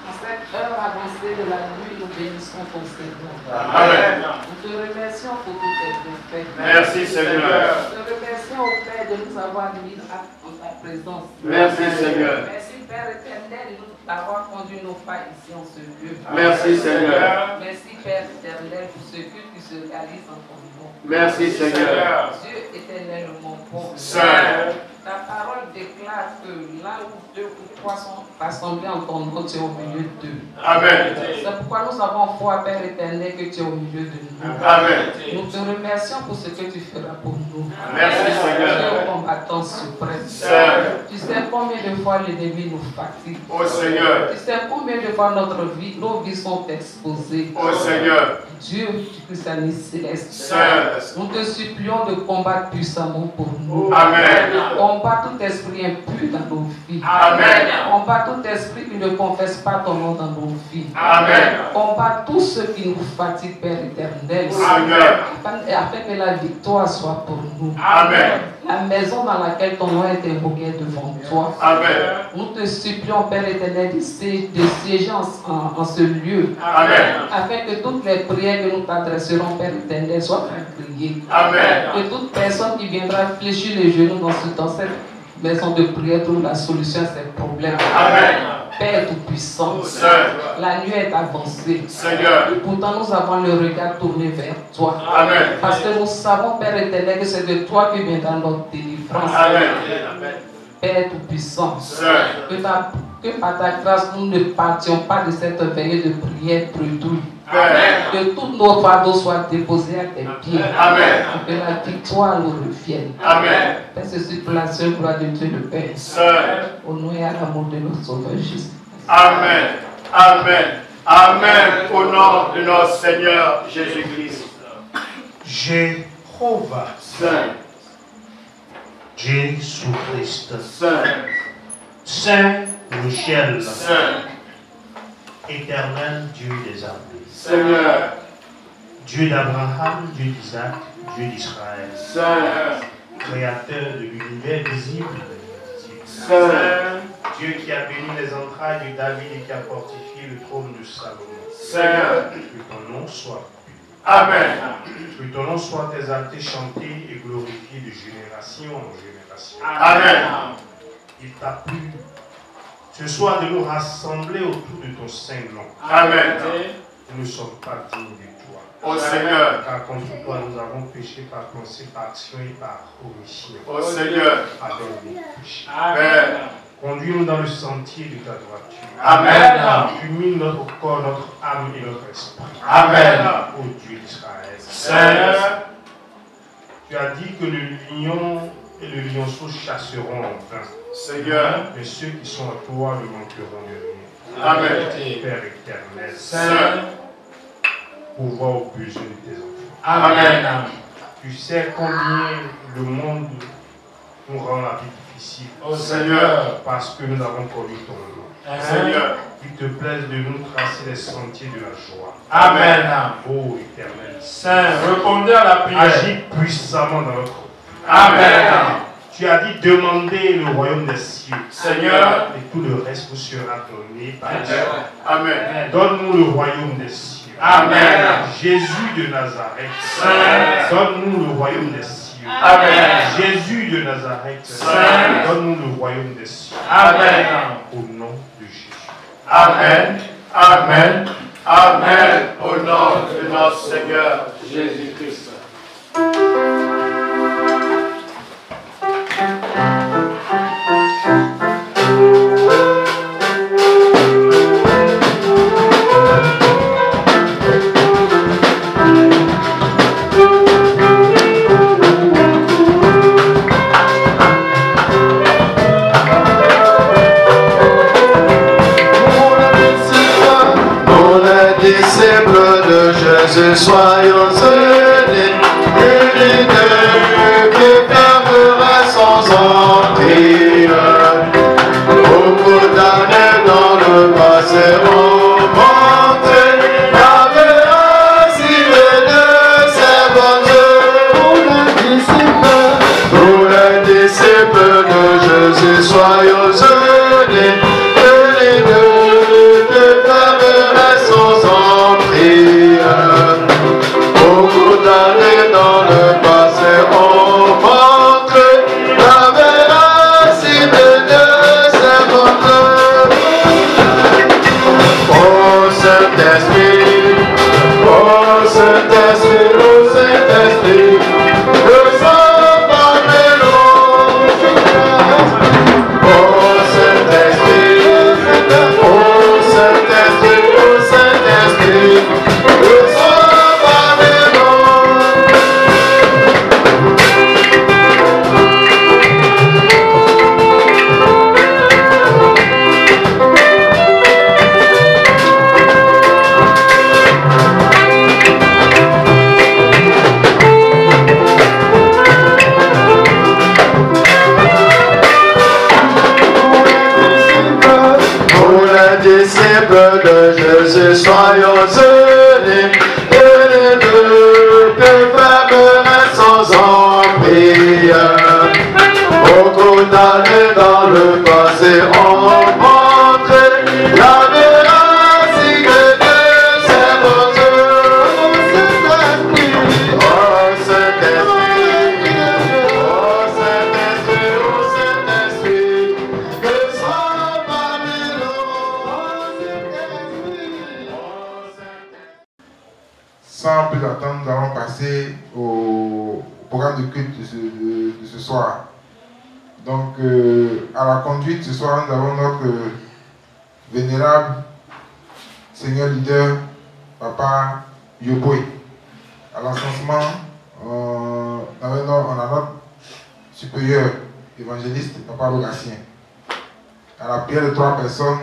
En cette heure avancée de la nuit, nous bénissons ton Seigneur. Amen. Nous te remercions pour tous tes bienfaits. Merci Seigneur. Nous te remercions au Père de nous avoir mis en ta présence. Merci Seigneur. Merci Père éternel d'avoir conduit nos pas ici en ce lieu. Merci Seigneur. Merci Père éternel pour ce culte qui se réalise en ton nom. Merci Seigneur. Dieu éternellement bon. Saint. Ta parole déclare que là où deux ou trois sont rassemblés en ton nom, tu es au milieu d'eux. Amen. C'est pourquoi nous avons foi, Père éternel, que tu es au milieu de nous. Amen. Nous te remercions pour ce que tu feras pour nous. Merci Seigneur. Tu es au combattant suprême. Saint. Tu sais combien de fois l'ennemi nous fatigue. Ô Seigneur. Tu sais combien de fois nos vies sont exposées. Ô Seigneur. Dieu du christianisme céleste. Saint. Nous te supplions de combattre puissamment pour nous. Amen. Combat tout esprit impur dans nos vies. Amen. Combat tout esprit qui ne confesse pas ton nom dans nos vies. Amen. Combat tout ce qui nous fatigue, Père éternel. Seigneur. Afin que la victoire soit pour nous. Amen. La maison dans laquelle ton nom est invoqué devant toi. Amen. Nous te supplions, Père éternel, de siéger en ce lieu. Amen. Afin que toutes les prières que nous t'adresserons, Père éternel, soient priées. Amen. Que toute personne qui viendra fléchir les genoux dans cette maison de prière trouve la solution à ces problèmes. Amen. Père Tout-Puissant, la nuit est avancée. Seigneur. Et pourtant, nous avons le regard tourné vers toi. Amen. Parce que nous savons, Père éternel, que c'est de toi que viendra notre délivrance. Amen. Père Tout-Puissant, que par ta grâce, nous ne partions pas de cette veillée de prière bredouille. Que tous nos fardeaux soient déposés à tes pieds. Amen. Que la victoire nous revienne. Amen. Fais ceci pour la seule gloire de Dieu le Père. Au nom et à l'amour de notre Sauveur Jésus. Amen. Amen. Amen. Au nom de notre Seigneur Jésus-Christ. Jéhovah. Saint. Jésus-Christ. Saint. Saint Michel. Saint. Éternel Dieu des armées. Seigneur. Dieu d'Abraham, Dieu d'Isaac, Dieu d'Israël. Saint. Créateur de l'univers visible et invisible. Saint. Dieu qui a béni les entrailles de David et qui a fortifié le trône de Salomon. Seigneur. Que ton nom soit béni. Amen. Que ton nom soit exalté, chanté et glorifié de génération en génération. Amen. Il t'a plu ce soir de nous rassembler autour de ton saint nom. Amen. Nous ne sommes pas dignes de toi. Ô Seigneur. Car contre toi nous avons péché par pensée, par action et par omission. Ô Seigneur. Pardonne-nous nos péchés. Amen. Conduis-nous dans le sentier de ta droiture. Amen. Illumine notre corps, notre âme et notre esprit. Amen. Ô Dieu d'Israël. Seigneur. Tu as dit que le lion et le lionceau chasseront enfin. Seigneur, mais ceux qui sont à toi ne manqueront de rien. Amen. Père éternel, Saint, pourvois aux besoins de tes enfants. Amen. Tu sais combien le monde nous rend la vie difficile. Oh Seigneur, parce que nous avons connu ton nom. Seigneur, qu'il te plaise de nous tracer les sentiers de la joie. Amen. Ô éternel, Saint, répondez à la prière. agis puissamment dans notre vie. Amen. Tu as dit demander le royaume des cieux. Seigneur, et tout le reste vous sera donné par Dieu. Amen. Donne-nous le royaume des cieux. Amen. Jésus de Nazareth. Saint. Donne-nous le royaume des cieux. Amen. Jésus de Nazareth. Saint. Donne-nous le royaume des cieux. Amen. Au nom de Jésus. Amen. Amen. Amen. Au nom de notre Seigneur Jésus-Christ. Soyons unis, unis de qui fermera sans empire. Beaucoup d'années dans le passé ont montré la véracité de ces bonnes œuvres. Pour les disciples de Jésus, soyons unis, unis de qui fermera sans empire. Beaucoup d'années dans le passé ont montré la véracité de ces bonnes. Oh Saint-Esprit, oh Saint-Esprit, oh Saint-Esprit, descends parmi nous. Oh Saint-Esprit, oh Saint-Esprit, oh Saint-Esprit, descends parmi nous. Pour les disciples de Jésus, soyons unis, unis de que fermerait sans empire. Beaucoup d'années dans le passé ont montré la véracité de ces bonnes œuvres. Oh Saint-Esprit, oh Saint-Esprit, oh Saint-Esprit, descends parmi Sans plus attendre, nous allons passer au programme de culte de ce soir. Donc, à la conduite, ce soir, nous avons notre vénérable Seigneur leader, Papa Yoboy. À l'encensement, on a notre supérieur évangéliste, Papa Bogassien. À la prière de 3 personnes,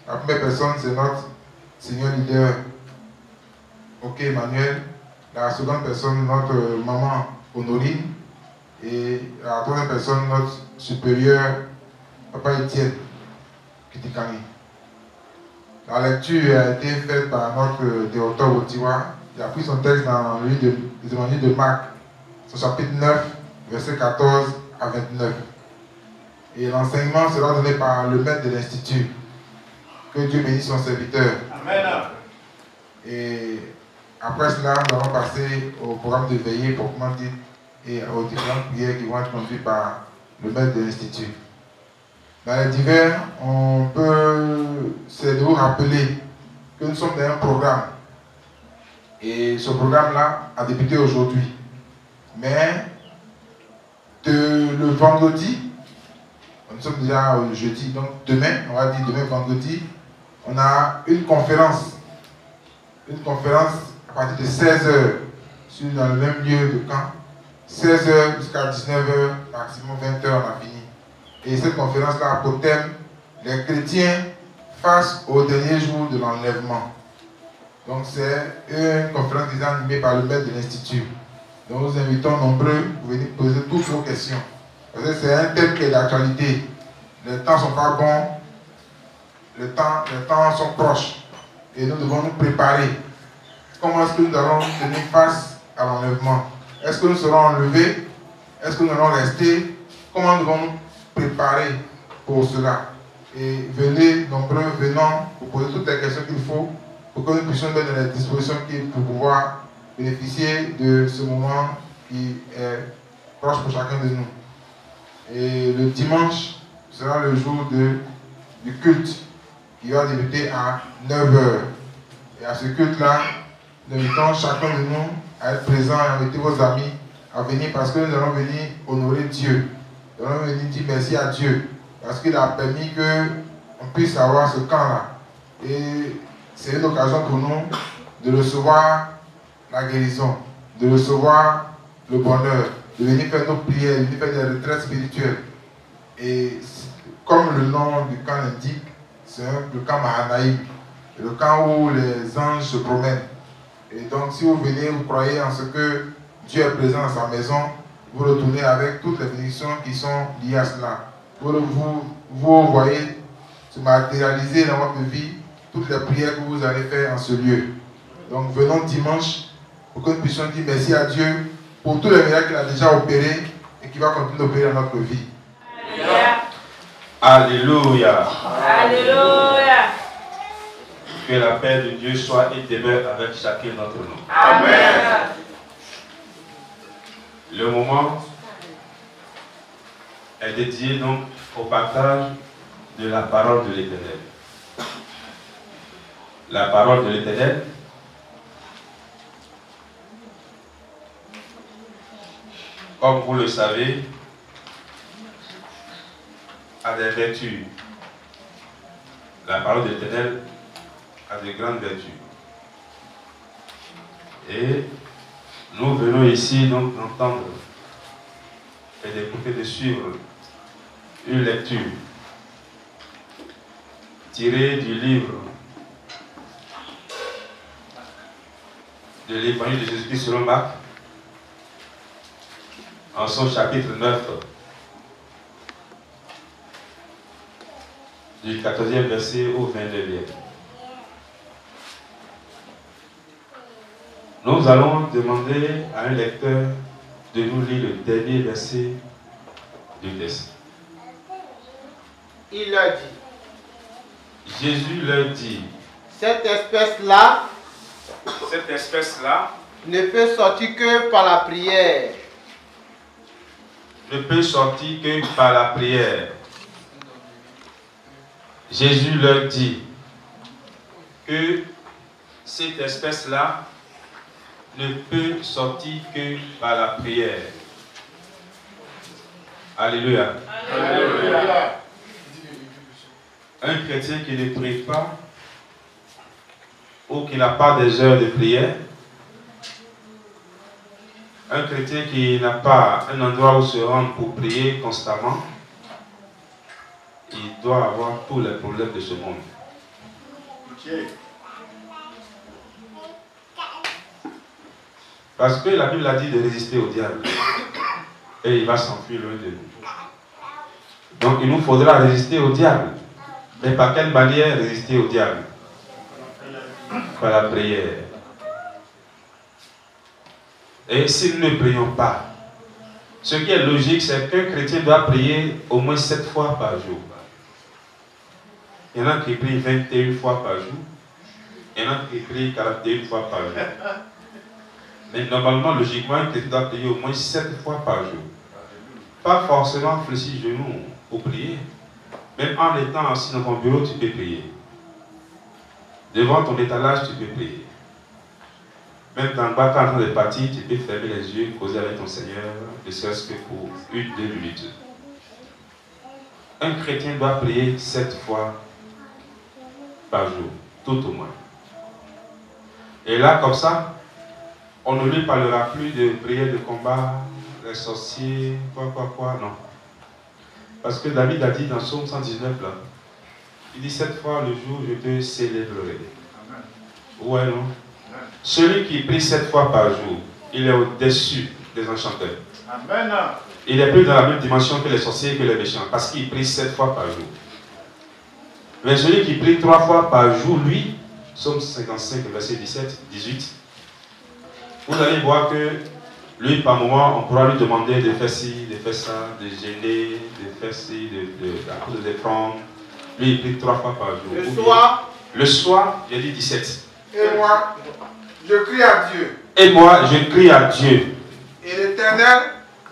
la première personne, c'est notre Seigneur leader, Ok Emmanuel. La seconde personne, notre maman Honorine. Et la troisième personne, notre supérieur, Papa Étienne Kitikani. La lecture a été faite par notre directeur Otiwa. Il a pris son texte dans le livre des évangiles de Marc, son chapitre 9, versets 14 à 29. Et l'enseignement sera donné par le maître de l'Institut. Que Dieu bénisse son serviteur. Amen. Et après cela, nous allons passer au programme de veillée proprement dit et aux différentes prières qui vont être conduites par le maître de l'Institut. Dans les divers, on peut de vous rappeler que nous sommes dans un programme. Et ce programme-là a débuté aujourd'hui. Mais le vendredi, nous sommes déjà au jeudi, donc demain, on va dire demain vendredi, on a une conférence. Une conférence à partir de 16h dans le même lieu de camp 16h jusqu'à 19h, maximum 20h, on a fini. Et cette conférence-là a pour thème les chrétiens face au dernier jour de l'enlèvement. Donc c'est une conférence qui est animée par le maître de l'Institut. Donc nous invitons nombreux pour venir poser toutes vos questions. Parce que c'est un thème qui est d'actualité. Les temps ne sont pas bons, les temps sont proches. Et nous devons nous préparer. Comment est-ce que nous allons tenir face à l'enlèvement? Est-ce que nous serons enlevés? Est-ce que nous allons rester? Comment nous devons nous préparer pour cela? Et venez nombreux, venant pour poser toutes les questions qu'il faut pour que nous puissions donner les dispositions pour pouvoir bénéficier de ce moment qui est proche pour chacun de nous. Et le dimanche sera le jour du culte qui va débuter à 9h. Et à ce culte-là, nous invitons chacun de nous à être présent et inviter vos amis à venir parce que nous allons venir honorer Dieu. Nous allons venir dire merci à Dieu parce qu'il a permis qu'on puisse avoir ce camp-là. Et c'est une occasion pour nous de recevoir la guérison, de recevoir le bonheur, de venir faire nos prières, de venir faire des retraites spirituelles. Et comme le nom du camp l'indique, c'est le camp Mahanaïm, le camp où les anges se promènent. Et donc si vous venez, vous croyez en ce que Dieu est présent dans sa maison, vous retournez avec toutes les bénédictions qui sont liées à cela. Vous voyez se matérialiser dans votre vie toutes les prières que vous allez faire en ce lieu. Donc venons dimanche pour que nous puissions dire merci à Dieu pour tous les miracles qu'il a déjà opérés et qui va continuer d'opérer dans notre vie. Alléluia. Alléluia. Que la paix de Dieu soit et demeure avec chacun d'entre nous. Amen. Le moment est dédié donc au partage de la parole de l'Éternel. La parole de l'Éternel comme vous le savez, a des vertus. La parole de l'Éternel a de grandes vertus. Et nous venons ici donc d'entendre et d'écouter, de suivre une lecture tirée du livre de l'Évangile de Jésus-Christ selon Marc, en son chapitre 9, du 14e verset au 22e. Nous allons demander à un lecteur de nous lire le dernier verset du texte. Il leur dit. Jésus leur dit. Cette espèce-là ne peut sortir que par la prière. Ne peut sortir que par la prière. Jésus leur dit que cette espèce-là ne peut sortir que par la prière. Alléluia. Alléluia. Un chrétien qui ne prie pas ou qui n'a pas des heures de prière, un chrétien qui n'a pas un endroit où se rendre pour prier constamment, il doit avoir tous les problèmes de ce monde. Parce que la Bible a dit de résister au diable. Et il va s'enfuir loin de nous. Donc il nous faudra résister au diable. Mais par quelle manière résister au diable? Par la prière. Et si nous ne prions pas, ce qui est logique, c'est qu'un chrétien doit prier au moins 7 fois par jour. Il y en a qui prient 21 fois par jour. Il y en a qui prient 41 fois par jour. Mais normalement, logiquement, un chrétien doit prier au moins 7 fois par jour. Pas forcément fléchir genoux pour prier. Même en étant assis dans ton bureau, tu peux prier. Devant ton étalage, tu peux prier. Même dans le bas, quand tu es en train de partir, tu peux fermer les yeux, causer avec ton Seigneur, ne serait-ce que pour 1-2 minutes. Un chrétien doit prier 7 fois par jour, tout au moins. Et là, comme ça, on ne lui parlera plus de prière de combat, les sorciers, quoi, non. Parce que David a dit dans Psaume 119, là, il dit 7 fois le jour, je te célébrerai. Ouais, non? Celui qui prie 7 fois par jour, il est au-dessus des enchanteurs. Amen. Il est plus dans la même dimension que les sorciers et que les méchants, parce qu'il prie 7 fois par jour. Mais celui qui prie 3 fois par jour, lui, Psaume 55, verset 17, 18, vous allez voir que lui, par moment, on pourra lui demander de faire ci, de faire ça, de gêner, de faire ci, à cause des offrandes. Lui, il prie 3 fois par jour. Le soir. Le soir, j'ai dit 17. Et moi, je crie à Dieu. Et moi, je crie à Dieu. Et l'Éternel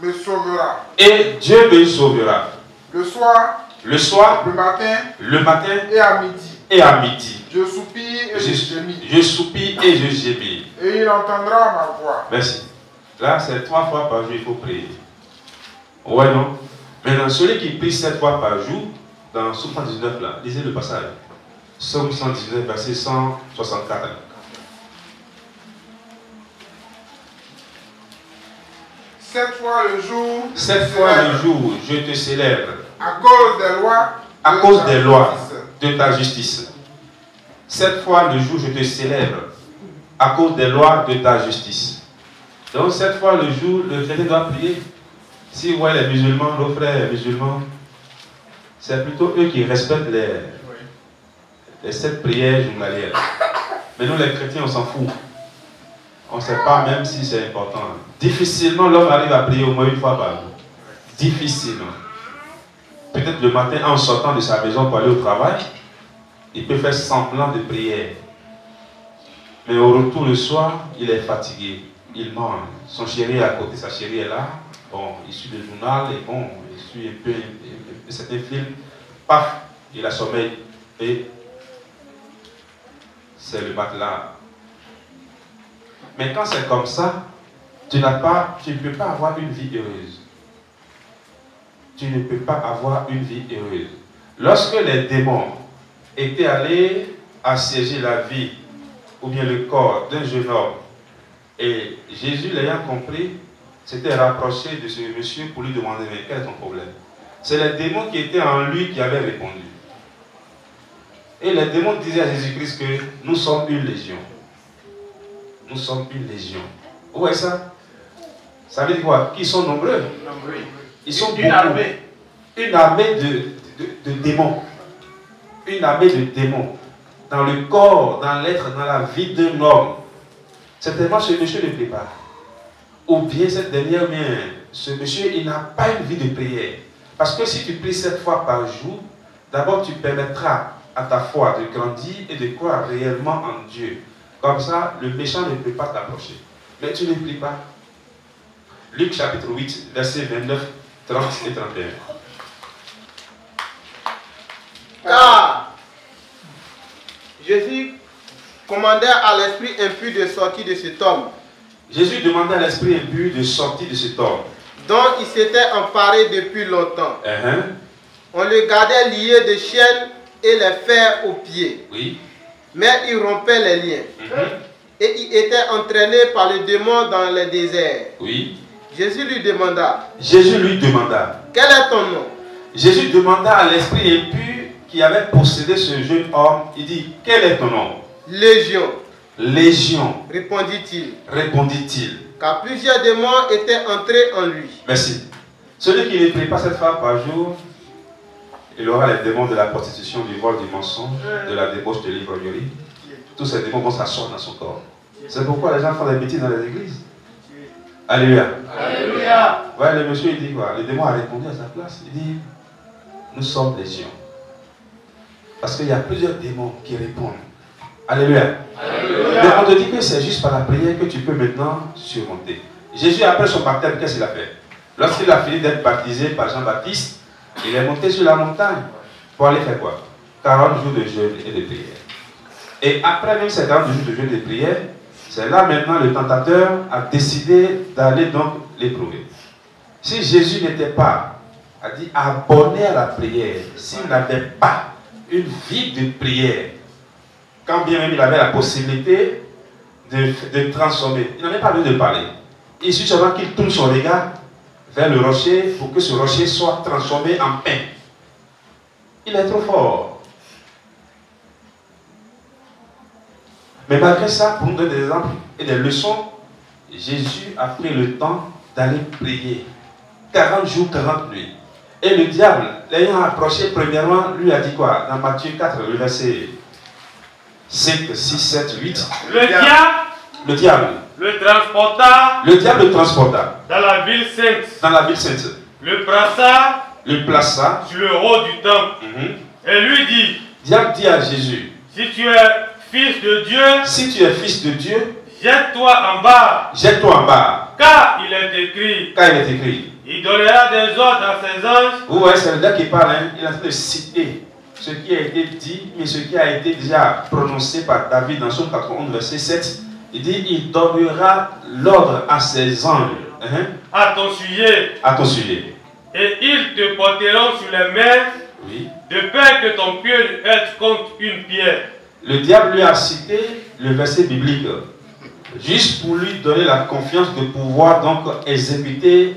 me sauvera. Et Dieu me sauvera. Le soir. Le soir. Le matin. Et à midi. Et à midi. Je soupire et je gémis. Je soupire et je gémis. Et il entendra ma voix. Merci. Là, c'est 3 fois par jour, il faut prier. Ouais, non? Maintenant, celui qui prie 7 fois par jour, dans Psaume 119, là, lisez le passage. Psaume 119, verset 164. 7 fois le jour. 7 fois le jour, je te célèbre. À cause des lois. À cause des lois de ta justice. 7 fois le jour, je te célèbre. À cause des lois de ta justice. Donc 7 fois le jour, le chrétien doit prier. Si vous voyez les musulmans, nos frères musulmans, c'est plutôt eux qui respectent les 7 prières journalières. Mais nous les chrétiens, on s'en fout. On ne sait pas même si c'est important. Difficilement l'homme arrive à prier au moins une fois par jour. Difficilement. Peut-être le matin en sortant de sa maison pour aller au travail, il peut faire semblant de prière. Mais au retour le soir, il est fatigué. Il mange. Son chéri est à côté, sa chérie est là. Bon, il suit le journal et bon, il suit un peu certains films. Paf, il a sommeil et c'est le matelas. Mais quand c'est comme ça, tu ne peux pas avoir une vie heureuse. Tu ne peux pas avoir une vie heureuse. Lorsque les démons étaient allés assiéger la vie ou bien le corps d'un jeune homme, et Jésus l'ayant compris, s'était rapproché de ce monsieur pour lui demander, mais quel est ton problème? C'est les démons qui étaient en lui qui avaient répondu. Et les démons disaient à Jésus-Christ que nous sommes une légion. Nous sommes une légion. Vous voyez ça? Ça veut dire quoi? Qu'ils sont nombreux. Ils sont une armée. Une armée de démons. Une armée de démons. Dans le corps, dans l'être, dans la vie d'un homme. Certainement, ce monsieur ne prie pas. Ou bien cette dernière, ce monsieur, il n'a pas une vie de prière. Parce que si tu pries 7 fois par jour, d'abord tu permettras à ta foi de grandir et de croire réellement en Dieu. Comme ça, le méchant ne peut pas t'approcher. Mais tu ne pries pas. Luc chapitre 8, versets 29, 30 et 31. Car Jésus commandait à l'esprit impur de sortir de cet homme. Jésus demandait à l'esprit impur de sortir de cet homme, dont il s'était emparé depuis longtemps. On le gardait lié de chaînes et les fers aux pieds. Oui. Mais il rompait les liens. Et il était entraîné par le démon dans le désert. Oui. Jésus lui demanda. Quel est ton nom? Jésus demanda à l'esprit impur qui avait possédé ce jeune homme. Il dit, quel est ton nom? Légion. Légion. Répondit-il. Car plusieurs démons étaient entrés en lui. Merci. Celui qui ne prie pas 7 fois par jour, il aura les démons de la prostitution, du vol, du mensonge, de la débauche, de l'ivrognerie. Tous ces démons vont s'asseoir dans son corps. C'est pourquoi les gens font des bêtises dans les églises. Alléluia. Alléluia. Ouais, le monsieur, il dit quoi? Le démon a répondu à sa place. Il dit, nous sommes légion. Parce qu'il y a plusieurs démons qui répondent. Alléluia. Alléluia. Mais on te dit que c'est juste par la prière que tu peux maintenant surmonter. Jésus, après son baptême, qu'est-ce qu'il a fait? Lorsqu'il a fini d'être baptisé par Jean-Baptiste, il est monté sur la montagne pour aller faire quoi? 40 jours de jeûne et de prière. Et après même ces 40 jours de jeûne et de prière, c'est là maintenant le tentateur a décidé d'aller donc l'éprouver. Si Jésus n'était pas, a dit, abonné à la prière, s'il n'avait pas une vie de prière, quand bien même il avait la possibilité de transformer, il n'avait pas besoin de parler. Il suffit seulement qu'il tourne son regard vers le rocher pour que ce rocher soit transformé en pain. Il est trop fort. Mais malgré ça, pour nous donner des exemples et des leçons, Jésus a pris le temps d'aller prier. 40 jours, 40 nuits. Et le diable, l'ayant approché, premièrement, lui a dit quoi? Dans Matthieu 4, le verset 5, 6, 7, 8. Le diable le transporta. Le diable le transporta. Dans la ville sainte. Dans la ville sainte. Le plaça. Le plaça. Sur le haut du temple. Et lui dit. Diable dit à Jésus. Si tu es fils de Dieu. Si tu es fils de Dieu. Jette-toi en bas. Jette-toi en bas. Car il est écrit. Car il est écrit. Il donnera des ordres à ses anges. Vous voyez, c'est le gars qui parle, hein? Il est en train de citer ce qui a été dit, mais ce qui a été déjà prononcé par David dans Psaume 91, verset 7. Il dit, il donnera l'ordre à ses anges. À ton sujet. À ton sujet. Et ils te porteront sur les mains. Oui. De peur que ton pied ne heurte contre une pierre. Le diable lui a cité le verset biblique, juste pour lui donner la confiance de pouvoir donc exécuter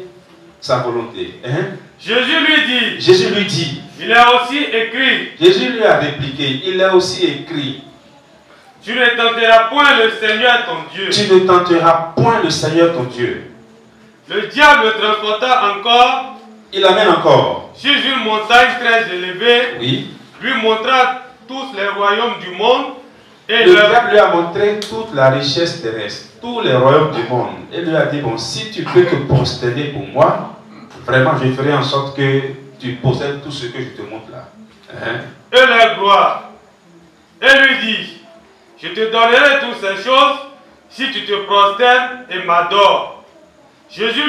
sa volonté. Jésus lui dit. Jésus lui dit. Il est aussi écrit. Jésus lui a répliqué. Il est aussi écrit. Tu ne tenteras point le Seigneur ton Dieu. Tu ne tenteras point le Seigneur ton Dieu. Le diable le transporta encore. Il amène encore. Sur une montagne très élevée. Oui. Lui montra tous les royaumes du monde. Et le diable lui a montré toute la richesse terrestre, tous les royaumes du monde. Et lui a dit, bon, si tu peux te prosterner pour moi, vraiment je ferai en sorte que tu possèdes tout ce que je te montre là. Et la gloire. Et lui dit, je te donnerai toutes ces choses si tu te prosternes et m'adores. Jésus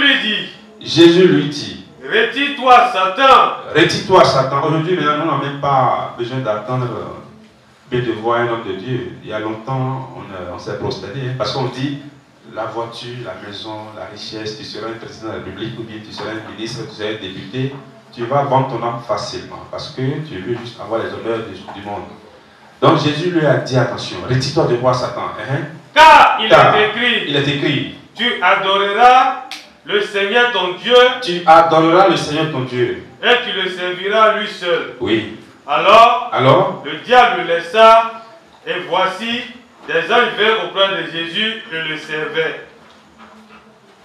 lui dit, retire-toi Satan. Retire-toi Satan. Aujourd'hui, nous n'avons même pas besoin d'attendre de voir un homme de Dieu. Il y a longtemps, on s'est prosterné, parce qu'on dit, la voiture, la maison, la richesse, tu seras un président de la République, ou bien tu seras un ministre, tu seras un député, tu vas vendre ton âme facilement, parce que tu veux juste avoir les honneurs du monde. Donc Jésus lui a dit, attention, retire-toi de moi Satan. Car il est écrit. Il est écrit. Tu adoreras le Seigneur ton Dieu. Tu adoreras le Seigneur ton Dieu. Et tu le serviras lui seul. Oui. Alors, le diable le laissa, et voici, des anges vinrent auprès de Jésus et le servaient.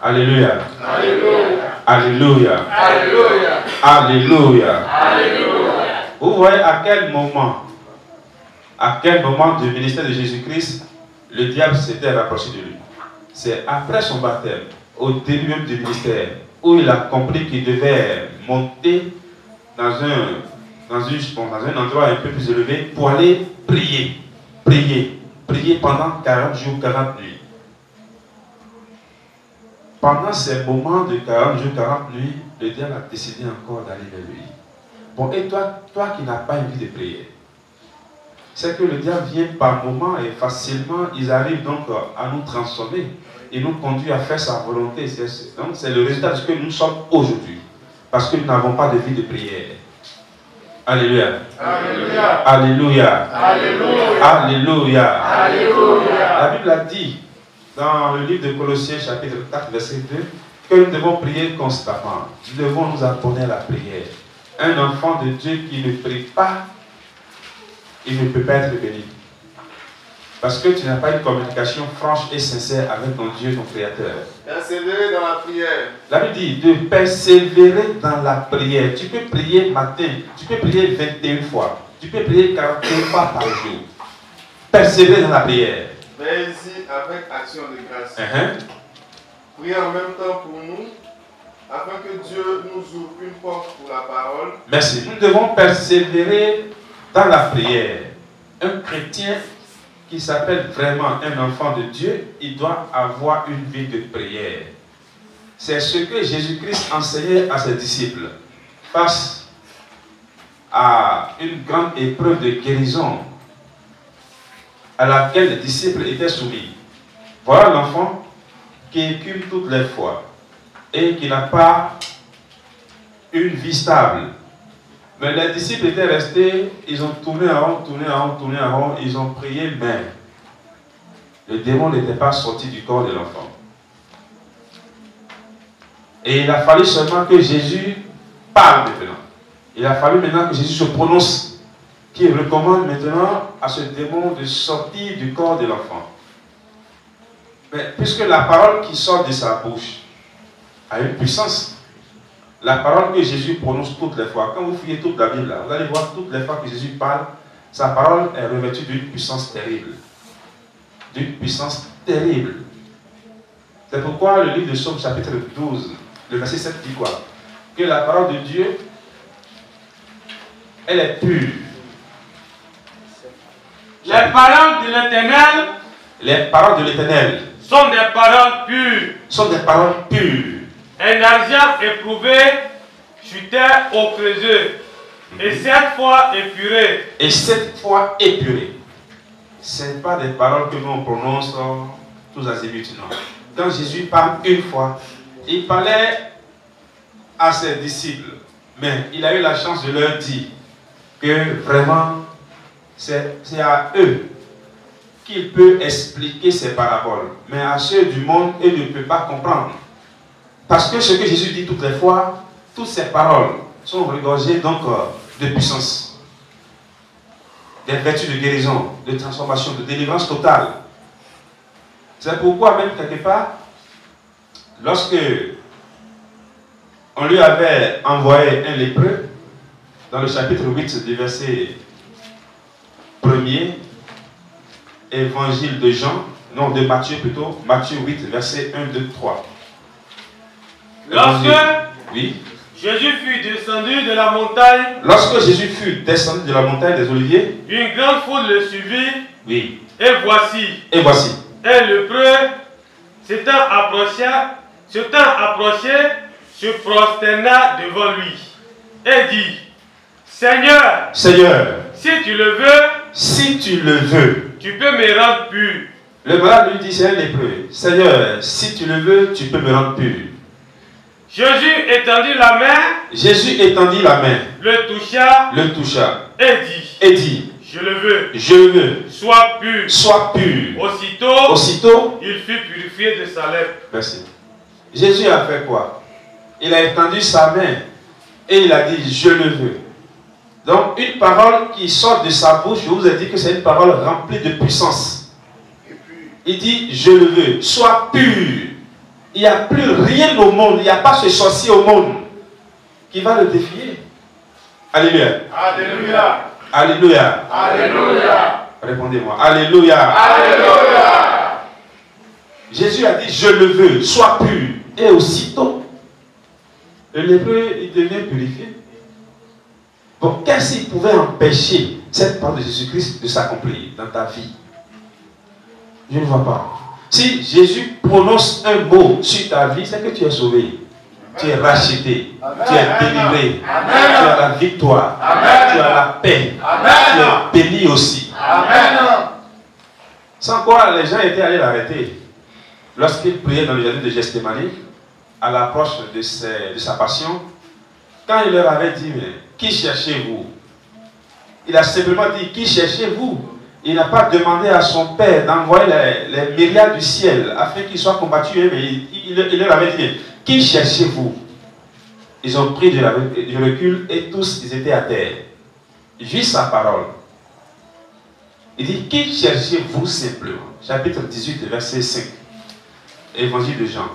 Alléluia. Alléluia. Alléluia. Alléluia. Alléluia. Alléluia. Vous voyez à quel moment du ministère de Jésus-Christ, le diable s'était rapproché de lui. C'est après son baptême, au début même du ministère, où il a compris qu'il devait monter dans un endroit un peu plus élevé pour aller prier. Prier pendant 40 jours, 40 nuits. Pendant ces moments de 40 jours, 40 nuits, le diable a décidé encore d'aller vers lui. Bon, et toi qui n'as pas une vie de prière, c'est que le diable vient par moments et facilement, ils arrivent donc à nous transformer et nous conduire à faire sa volonté. Donc c'est le résultat de ce que nous sommes aujourd'hui. Parce que nous n'avons pas de vie de prière. Alléluia. Alléluia. Alléluia. Alléluia. Alléluia. Alléluia. La Bible a dit dans le livre de Colossiens chapitre 4 verset 2 que nous devons prier constamment. Nous devons nous apprendre à la prière. Un enfant de Dieu qui ne prie pas, il ne peut pas être béni. Parce que tu n'as pas une communication franche et sincère avec ton Dieu, ton Créateur. Persévérer dans la prière. La Bible dit de persévérer dans la prière. Tu peux prier matin, tu peux prier 21 fois, tu peux prier 41 fois par jour. Persévérer dans la prière. Veillez-y avec action de grâce. Priez en même temps pour nous, afin que Dieu nous ouvre une porte pour la parole. Merci. Nous devons persévérer dans la prière. Un chrétien qui s'appelle vraiment un enfant de Dieu, il doit avoir une vie de prière. C'est ce que Jésus-Christ enseignait à ses disciples face à une grande épreuve de guérison à laquelle les disciples étaient soumis. Voilà l'enfant qui écume toutes les fois et qui n'a pas une vie stable. Mais les disciples étaient restés, ils ont tourné en rond, ils ont prié, mais le démon n'était pas sorti du corps de l'enfant. Et il a fallu seulement que Jésus parle maintenant. Il a fallu maintenant que Jésus se prononce, qui recommande maintenant à ce démon de sortir du corps de l'enfant. Mais puisque la parole qui sort de sa bouche a une puissance, la parole que Jésus prononce toutes les fois, quand vous fouillez toute la Bible, vous allez voir toutes les fois que Jésus parle, sa parole est revêtue d'une puissance terrible. D'une puissance terrible. C'est pourquoi le livre de Psaume chapitre 12, le verset 7 dit quoi? Que la parole de Dieu, elle est pure. Les paroles de l'Éternel, les paroles de l'Éternel sont des paroles pures. Sont des paroles pures. Un argent éprouvé chutait au creuseux, et 7 fois épuré. Et 7 fois épuré. Ce n'est pas des paroles que nous on prononce tous azimuts, non. Quand Jésus parle une fois, il parlait à ses disciples, mais il a eu la chance de leur dire que vraiment c'est à eux qu'il peut expliquer ces paraboles, mais à ceux du monde, ils ne peuvent pas comprendre. Parce que ce que Jésus dit toutes les fois, toutes ces paroles sont regorgées donc de puissance, des vertus de guérison, de transformation, de délivrance totale. C'est pourquoi même quelque part, lorsque on lui avait envoyé un lépreux, dans le chapitre 8 du verset 1er, évangile de Jean, non de Matthieu plutôt, Matthieu 8, verset 1, 2, 3. Lorsque oui. Jésus fut descendu de la montagne, lorsque Jésus fut descendu de la montagne des Oliviers, une grande foule le suivit. Oui. Et voici. Un lépreux s'étant approché, se prosterna devant lui et dit: Seigneur, si tu le veux, tu peux me rendre pur. Le malade lui dit, c'est un lépreux: Seigneur, si tu le veux, tu peux me rendre pur. Jésus étendit la main, le toucha et dit, je le veux, sois pur. Aussitôt, il fut purifié de sa lèpre. Merci. Jésus a fait quoi? Il a étendu sa main et il a dit, je le veux. Donc une parole qui sort de sa bouche, je vous ai dit que c'est une parole remplie de puissance. Il dit, je le veux, sois pur. Il n'y a plus rien au monde, il n'y a pas ce sorcier au monde qui va le défier. Alléluia. Alléluia. Alléluia. Alléluia. Répondez-moi. Alléluia. Alléluia. Jésus a dit, je le veux, sois pur. Et aussitôt, le lépreux, il devient purifié. Donc, qu'est-ce qui pouvait empêcher cette parole de Jésus-Christ de s'accomplir dans ta vie? Je ne vois pas. Si Jésus prononce un mot sur ta vie, c'est que tu es sauvé. Tu es racheté. Amen. Tu es délivré. Amen. Tu as la victoire. Amen. Tu as la paix. Amen. Tu es béni aussi. Amen. Sans quoi les gens étaient allés l'arrêter. Lorsqu'il priait dans le jardin de Gethsémani, à l'approche de sa passion, quand il leur avait dit, mais qui cherchez-vous? Il a simplement dit, qui cherchez-vous? Il n'a pas demandé à son père d'envoyer les myriades du ciel afin qu'ils soient combattus, mais il leur avait dit, qui cherchez-vous? Ils ont pris du recul et tous ils étaient à terre. Juste sa parole. Il dit, qui cherchez-vous simplement? Chapitre 18, verset 5. Évangile de Jean.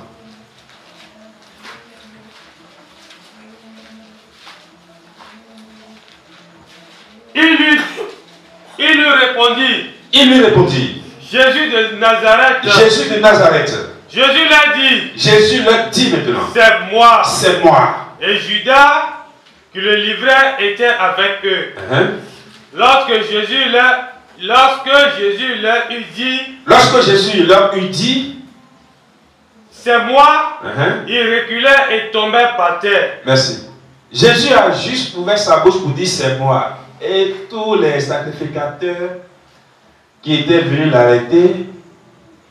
Il lui répondit. Jésus de Nazareth. Jésus de Nazareth. Jésus leur dit maintenant. C'est moi. C'est moi. Et Judas, qui le livrait, était avec eux. Lorsque Jésus leur eut dit, c'est moi, il reculait et tombait par terre. Merci. Jésus a juste ouvert sa bouche pour dire c'est moi. Et tous les sacrificateurs qui étaient venus l'arrêter,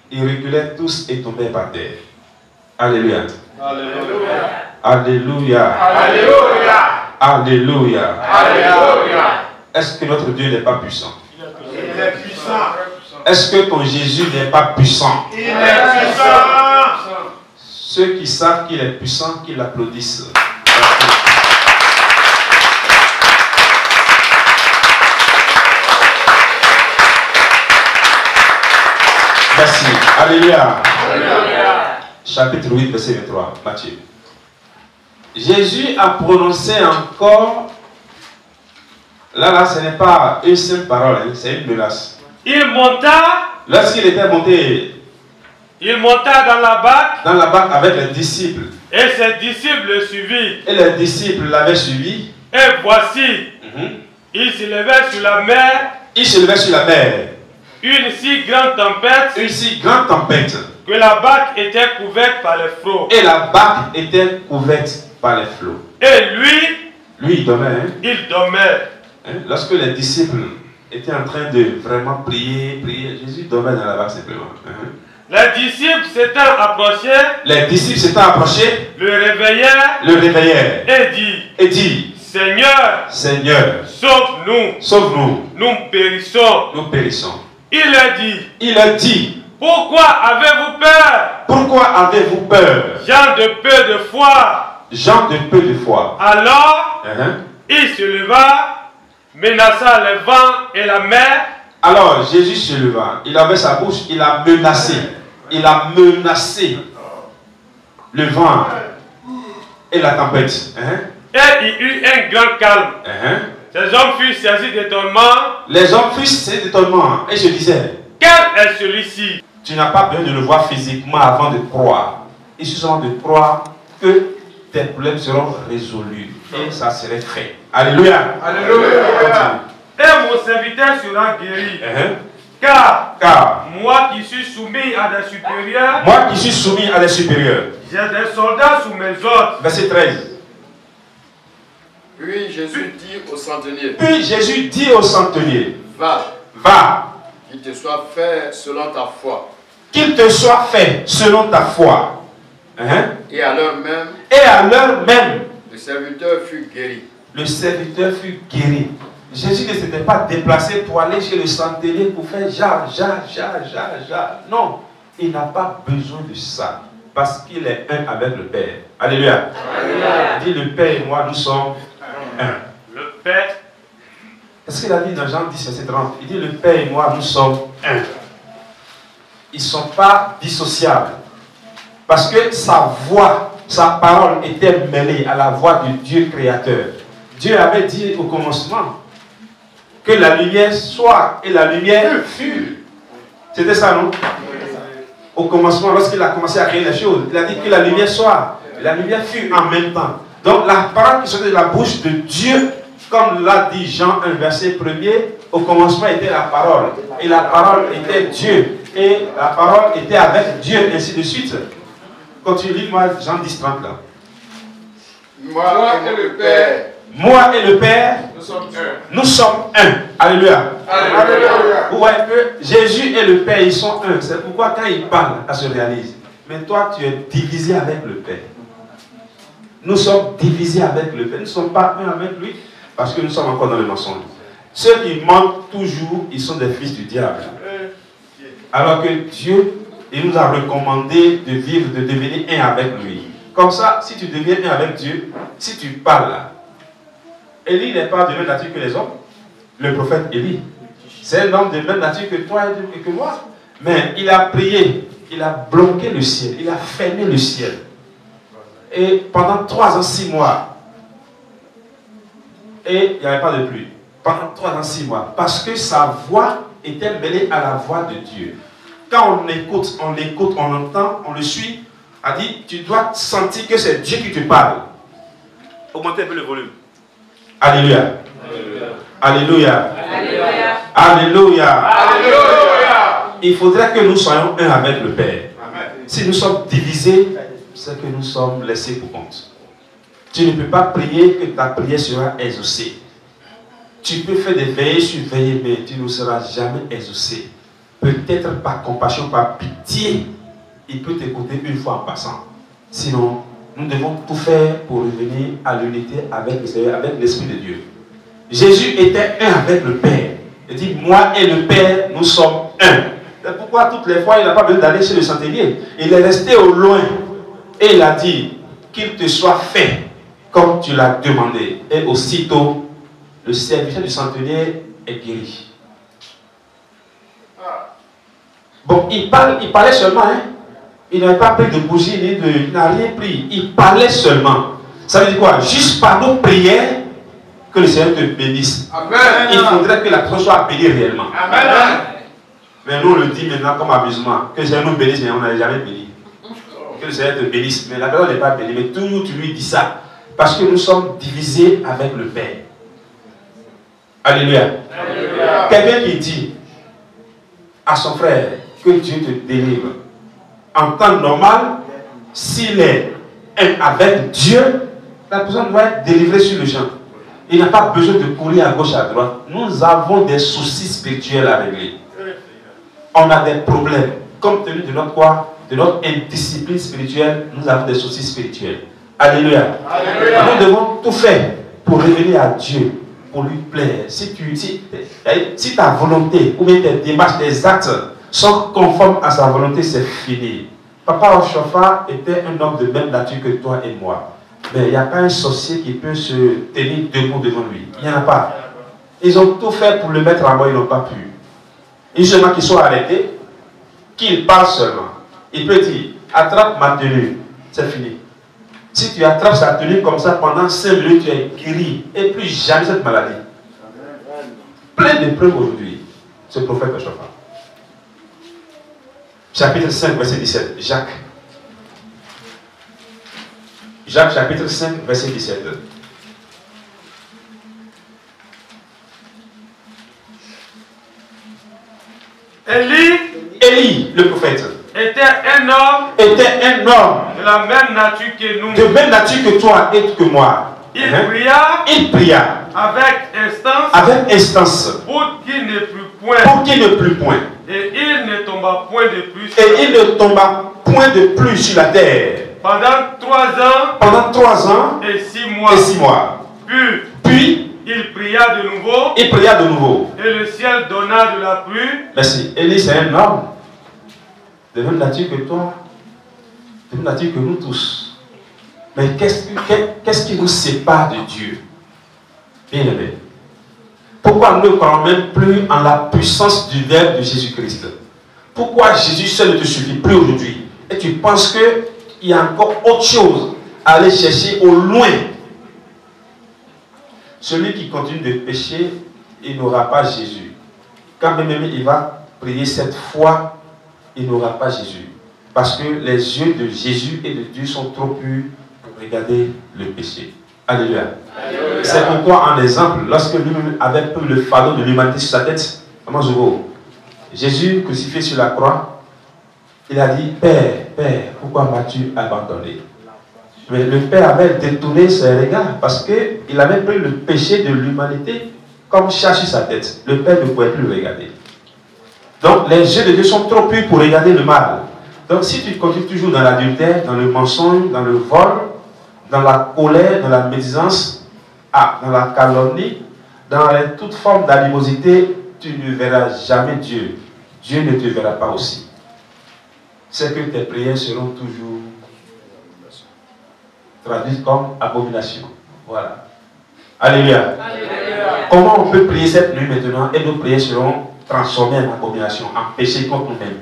ils reculaient tous et tombaient par terre. Alléluia. Alléluia. Alléluia. Alléluia. Alléluia. Alléluia. Est-ce que notre Dieu n'est pas puissant? Il est puissant. Est-ce que ton Jésus n'est pas puissant? Il est puissant. Ceux qui savent qu'il est puissant, qu'ils l'applaudissent. Merci. Alléluia. Alléluia. Chapitre 8, verset 23. Matthieu. Jésus a prononcé encore. Là, ce n'est pas une seule parole, hein, c'est une menace. Il monta. Lorsqu'il était monté. Il monta dans la barque. Dans la barque avec les disciples. Et ses disciples le suivirent. Et les disciples l'avaient suivi. Et voici, il se levait sur la mer. Il se levait sur la mer. Une si grande tempête. Une si grande tempête. Que la barque était couverte par les flots. Et la barque était couverte par les flots. Et lui, il dormait. Hein? Il dormait. Hein? Lorsque les disciples étaient en train de vraiment prier, Jésus dormait dans la barque simplement. Hein? Les disciples s'étant approchés. Les disciples s'étant approchés. Le réveillèrent. Le réveillèrent. Et dit. Seigneur. Seigneur. Sauve-nous. Sauve-nous. Nous périssons. Nous périssons. Il leur dit. Il leur dit. Pourquoi avez-vous peur? Pourquoi avez-vous peur? Gens de peu de foi. Gens de peu de foi. Alors, il se leva, menaça le vent et la mer. Alors Jésus se leva, il avait sa bouche, il a menacé. Il a menacé le vent et la tempête. Et il eut un grand calme. Ces hommes furent saisis d'étonnement. Les hommes furent saisis d'étonnement. Et je disais, quel est celui-ci? Tu n'as pas besoin de le voir physiquement avant de croire. Il suffit seulement de croire que tes problèmes seront résolus. Et ça serait fait. Alléluia. Alléluia. Et mon serviteur sera guéri. Car moi qui suis soumis à des supérieurs. Moi qui suis soumis à des supérieurs. J'ai des soldats sous mes ordres. Verset 13. Puis Jésus dit au centenier. Puis Jésus dit au centenier. Va. Qu'il te soit fait selon ta foi. Qu'il te soit fait selon ta foi. Et à l'heure même. Et à l'heure même. Le serviteur fut guéri. Le serviteur fut guéri. Jésus ne s'était pas déplacé pour aller chez le centenier pour faire ja. Non, il n'a pas besoin de ça. Parce qu'il est un avec le Père. Alléluia. Alléluia. Il dit le Père et moi, nous sommes un. Le Père. Qu'est-ce qu'il a dit dans Jean 10, verset 30? Il dit le Père et moi, nous sommes un. Ils ne sont pas dissociables. Parce que sa voix, sa parole était mêlée à la voix du Dieu créateur. Dieu avait dit au commencement que la lumière soit et la lumière fut. C'était ça, non? Au commencement, lorsqu'il a commencé à créer les choses, il a dit que la lumière soit. La lumière fut en même temps. Donc la parole qui sortait de la bouche de Dieu, comme l'a dit Jean 1, verset 1er, au commencement était la parole. Et la parole était Dieu. Et la parole était avec Dieu, ainsi de suite. Continue, lis-moi Jean 10, 30 là. Moi et le Père. Moi et le Père, nous sommes un. Nous sommes un. Alléluia. Alléluia. Vous voyez que Jésus et le Père, ils sont un. C'est pourquoi quand ils parlent, ça se réalise. Mais toi, tu es divisé avec le Père. Nous sommes divisés avec le Père. Nous ne sommes pas un avec lui parce que nous sommes encore dans le mensonge. Ceux qui mentent toujours, ils sont des fils du diable. Alors que Dieu, il nous a recommandé de vivre, de devenir un avec lui. Comme ça, si tu deviens un avec Dieu, si tu parles là, Élie n'est pas de même nature que les hommes. Le prophète Élie, c'est un homme de même nature que toi et que moi. Mais il a prié, il a bloqué le ciel, il a fermé le ciel. Et pendant 3 ans, 6 mois, et il n'y avait pas de pluie. Pendant 3 ans, 6 mois. Parce que sa voix était mêlée à la voix de Dieu. Quand on l'écoute, on l'entend, on le suit, a dit, tu dois sentir que c'est Dieu qui te parle. Augmentez un peu le volume. Alléluia. Alléluia. Alléluia. Alléluia. Alléluia. Il faudrait que nous soyons un avec le Père. Si nous sommes divisés, c'est que nous sommes laissés pour compte. Tu ne peux pas prier que ta prière sera exaucée. Tu peux faire des veillées sur veillées, mais tu ne seras jamais exaucé. Peut-être par compassion, par pitié, il peut t'écouter une fois en passant. Sinon, nous devons tout faire pour revenir à l'unité avec le Seigneur, avec l'Esprit de Dieu. Jésus était un avec le Père. Il dit, moi et le Père, nous sommes un. C'est pourquoi toutes les fois, il n'a pas besoin d'aller chez le centenier. Il est resté au loin. Et il a dit qu'il te soit fait comme tu l'as demandé. Et aussitôt, le serviteur du centenier est guéri. Bon, il parlait seulement, hein. Il n'avait pas pris de bougie, il n'a rien pris. Il parlait seulement. Ça veut dire quoi? Juste par nos prières, que le Seigneur te bénisse. Amen. Il faudrait que la personne soit bénie réellement. Amen. Mais nous, on le dit maintenant comme amusement. Que le Seigneur nous bénisse, mais on n'avait jamais béni. Que le Seigneur te bénisse, mais la personne n'est pas bénie. Mais toujours tu lui dis ça. Parce que nous sommes divisés avec le Père. Alléluia. Alléluia. Quelqu'un qui dit à son frère que Dieu te délivre. En temps normal, s'il est avec Dieu, la personne doit être délivrée sur le champ. Il n'a pas besoin de courir à gauche, à droite. Nous avons des soucis spirituels à régler. On a des problèmes. Compte tenu de notre quoi? De notre indiscipline spirituelle, nous avons des soucis spirituels. Alléluia. Alléluia. Nous devons tout faire pour revenir à Dieu, pour lui plaire. Si ta volonté ou bien tes démarches, tes actes sont conformes à sa volonté, c'est fini. Papa Oshofa était un homme de même nature que toi et moi. Mais il n'y a pas un sorcier qui peut se tenir debout devant lui. Il n'y en a pas. Ils ont tout fait pour le mettre à mort, ils n'ont pas pu. Il seulement qu'ils soient arrêtés, qu'ils parlent seulement. Il peut dire, attrape ma tenue, c'est fini. Si tu attrapes sa tenue comme ça pendant 5 minutes, tu es guéri. Et plus jamais cette maladie. Plein de preuves aujourd'hui. Ce prophète Oshofa. Chapitre 5, verset 17. Jacques. Jacques, chapitre 5, verset 17. Élie, le prophète, était un homme de la même nature que nous. De même nature que toi et que moi. Il pria avec instance pour qu'il ne plût point. Et il ne tomba point de pluie sur la terre. Pendant 3 ans et 6 mois. Puis il pria de nouveau. Et le ciel donna de la pluie. Merci. Élie, c'est un homme de même nature que toi, de même nature que nous tous. Mais qu'est-ce qui nous sépare de Dieu? Bien aimé. Pourquoi nous ne croyons même plus en la puissance du Verbe de Jésus-Christ? Pourquoi Jésus seul ne te suffit plus aujourd'hui? Et tu penses qu'il y a encore autre chose à aller chercher au loin? Celui qui continue de pécher, il n'aura pas Jésus. Quand même il va prier cette fois, il n'aura pas Jésus. Parce que les yeux de Jésus et de Dieu sont trop purs pour regarder le péché. Alléluia. Alléluia. C'est pourquoi, en exemple, lorsque lui-même avait pris le fardeau de l'humanité sur sa tête, Jésus crucifié sur la croix, il a dit, Père, Père, pourquoi m'as-tu abandonné? Mais le Père avait détourné ses regards parce qu'il avait pris le péché de l'humanité comme charge sur sa tête. Le Père ne pouvait plus le regarder. Donc les yeux de Dieu sont trop purs pour regarder le mal. Donc si tu continues toujours dans l'adultère, dans le mensonge, dans le vol, dans la colère, dans la médisance, dans la calomnie, dans toute forme d'animosité, tu ne verras jamais Dieu. Dieu ne te verra pas aussi. C'est que tes prières seront toujours traduites comme abomination. Voilà. Alléluia. Alléluia. Comment on peut prier cette nuit maintenant et nos prières seront transformées en abomination, en péché contre nous-mêmes?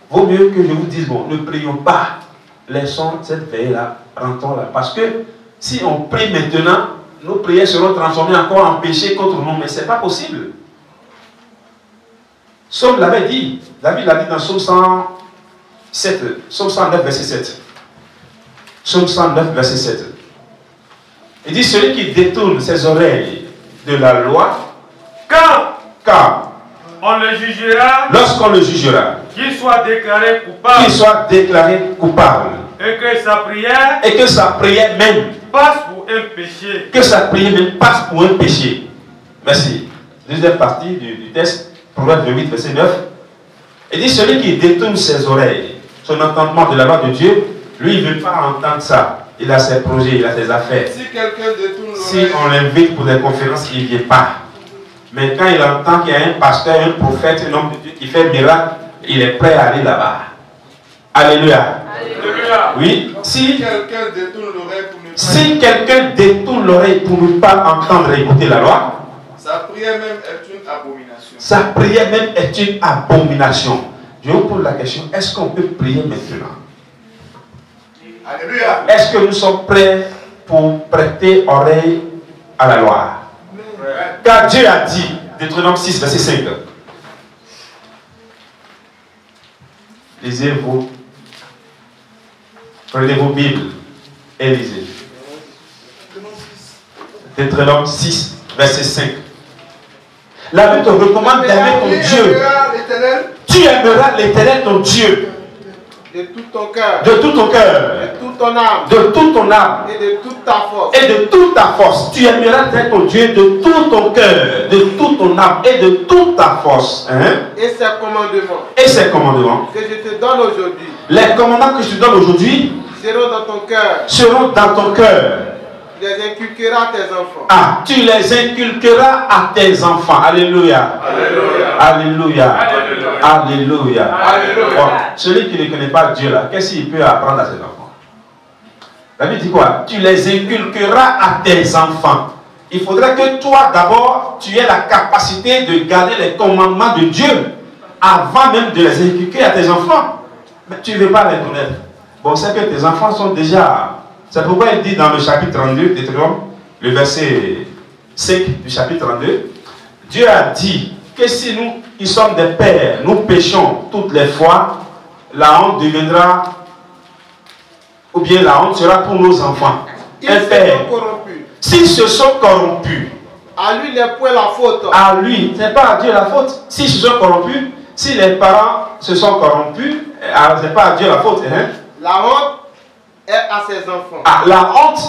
Vaut mieux que je vous dise, bon, ne prions pas. Laissons cette veille-là, rentrons-la. Parce que si on prie maintenant, nos prières seront transformées encore en péché contre nous. Mais ce n'est pas possible. Somme l'avait dit. David l'a dit dans Somme 107, Somme 109, verset 7. Somme 109, verset 7. Il dit, celui qui détourne ses oreilles de la loi, quand on le jugera, lorsqu'on le jugera, qu'il soit déclaré coupable, et que sa prière même passe pour un péché. Que sa prière même passe pour un péché. Merci. Deuxième partie du texte, Proverbe 8, verset 9. Il dit, celui qui détourne ses oreilles, son entendement de la loi de Dieu, lui, il ne veut pas entendre ça. Il a ses projets, il a ses affaires. Si quelqu'un détourne l'oreille, si on l'invite pour des conférences, il ne vient pas. Mais quand il entend qu'il y a un pasteur, un prophète, un homme de Dieu qui fait un miracle, il est prêt à aller là-bas. Alléluia. Alléluia. Oui, si quelqu'un détourne l'oreille pour ne pas si quelqu'un détourne l'oreille pour ne pas entendre et écouter la loi, sa prière même est une abomination. Sa prière même est une abomination. Je vous pose la question, est-ce qu'on peut prier maintenant? Alléluia. Est-ce que nous sommes prêts pour prêter oreille à la loi? Car Dieu a dit, Deutéronome 6, verset 5. Lisez-vous. Prenez vos Bibles et lisez. Deutéronome 6, verset 5. La Bible te recommande d'aimer ton Dieu. Tu aimeras l'Éternel ton Dieu. De tout ton cœur. De tout ton cœur. De toute ton âme. De toute ton âme. Et de toute ta force. Et de toute ta force. Tu aimeras ton Dieu de tout ton cœur, de toute ton âme et de toute ta force. Hein? Et ses commandements. Et ses commandements. Que je te donne aujourd'hui. Les commandements que je te donne aujourd'hui seront dans ton cœur. Seront dans ton cœur. Tu les inculqueras à tes enfants. Ah, tu les inculqueras à tes enfants. Alléluia. Alléluia. Alléluia. Alléluia. Alléluia. Bon, celui qui ne connaît pas Dieu là, qu'est-ce qu'il peut apprendre à ses enfants? La Bible dit quoi? Tu les inculqueras à tes enfants. Il faudrait que toi d'abord, tu aies la capacité de garder les commandements de Dieu avant même de les inculquer à tes enfants. Mais tu ne veux pas les connaître. Bon, c'est que tes enfants sont déjà... C'est pourquoi il dit dans le chapitre 32 Deutéronome, le verset 5 du chapitre 32, Dieu a dit que si nous, qui sommes des pères, nous péchons toutes les fois, la honte deviendra, ou bien la honte sera pour nos enfants. Un père, s'ils se sont corrompus, à lui n'est point la faute. À lui, ce n'est pas à Dieu la faute. S'ils se sont corrompus, si les parents se sont corrompus, ce n'est pas à Dieu la faute. Hein? La honte est à ses enfants. Ah, la honte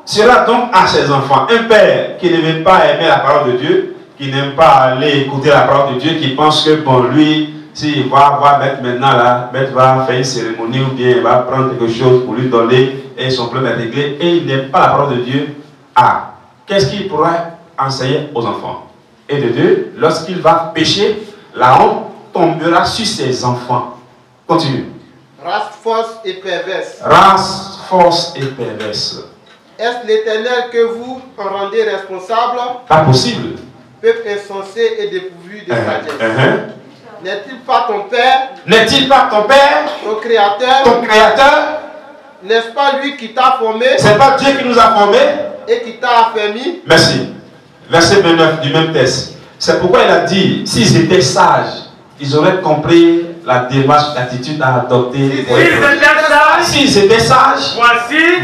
sera donc à ses enfants. Un père qui ne veut pas aimer la parole de Dieu, qui n'aime pas aller écouter la parole de Dieu, qui pense que bon, lui, s'il va mettre maintenant là, mettre va faire une cérémonie ou bien il va prendre quelque chose pour lui donner et son problème est réglé et il n'aime pas la parole de Dieu, ah, qu'est-ce qu'il pourra enseigner aux enfants? Et de deux, lorsqu'il va pécher, la honte tombera sur ses enfants. Continue. Race fausse et perverse. Race fausse et perverse. Est-ce l'Éternel que vous en rendez responsable? Pas possible. Peuple insensé et dépourvu de sagesse. N'est-il pas ton Père? N'est-il pas ton Père? Ton Créateur? Ton Créateur? N'est-ce pas lui qui t'a formé? C'est pas Dieu qui nous a formés? Et qui t'a affermi? Merci. Verset 29 du même texte. C'est pourquoi il a dit, s'ils étaient sages, ils auraient compris la démarche, l'attitude à adopter. S'ils étaient sages,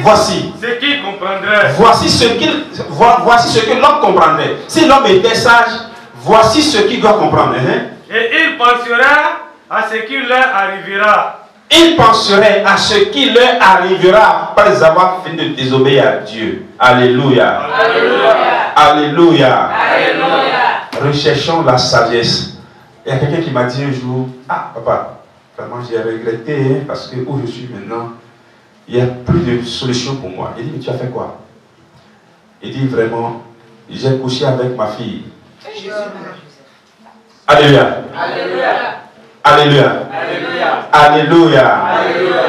voici ce qu'ils comprendraient. Voici ce que l'homme comprendrait. Si l'homme était sage, voici ce qu'il doit comprendre. Hein? Et il penserait à ce qui leur arrivera. Il penserait à ce qui leur arrivera après avoir fini de désobéir à Dieu. Alléluia. Alléluia. Alléluia. Alléluia. Recherchons la sagesse. Il y a quelqu'un qui m'a dit un jour, ah papa, vraiment j'ai regretté hein, parce que où je suis maintenant, il n'y a plus de solution pour moi. Il dit, mais tu as fait quoi? Il dit vraiment, j'ai couché avec ma fille. Alléluia. Alléluia. Alléluia. Alléluia. Alléluia.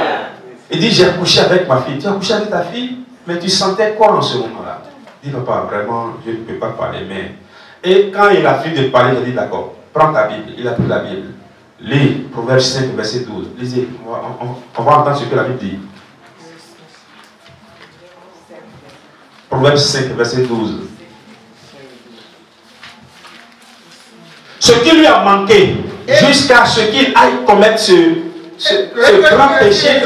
Il dit, j'ai couché avec ma fille. Tu as couché avec ta fille, mais tu sentais quoi en ce moment-là? Il dit, papa, vraiment, je ne peux pas parler. Mais... Et quand il a fini de parler, il a dit, d'accord. Prends ta Bible. Il a pris la Bible. Lis Proverbe 5, verset 12. Lisez. On va entendre ce que la Bible dit. Proverbe 5, verset 12. Ce qui lui a manqué, jusqu'à ce qu'il aille commettre ce grand péché.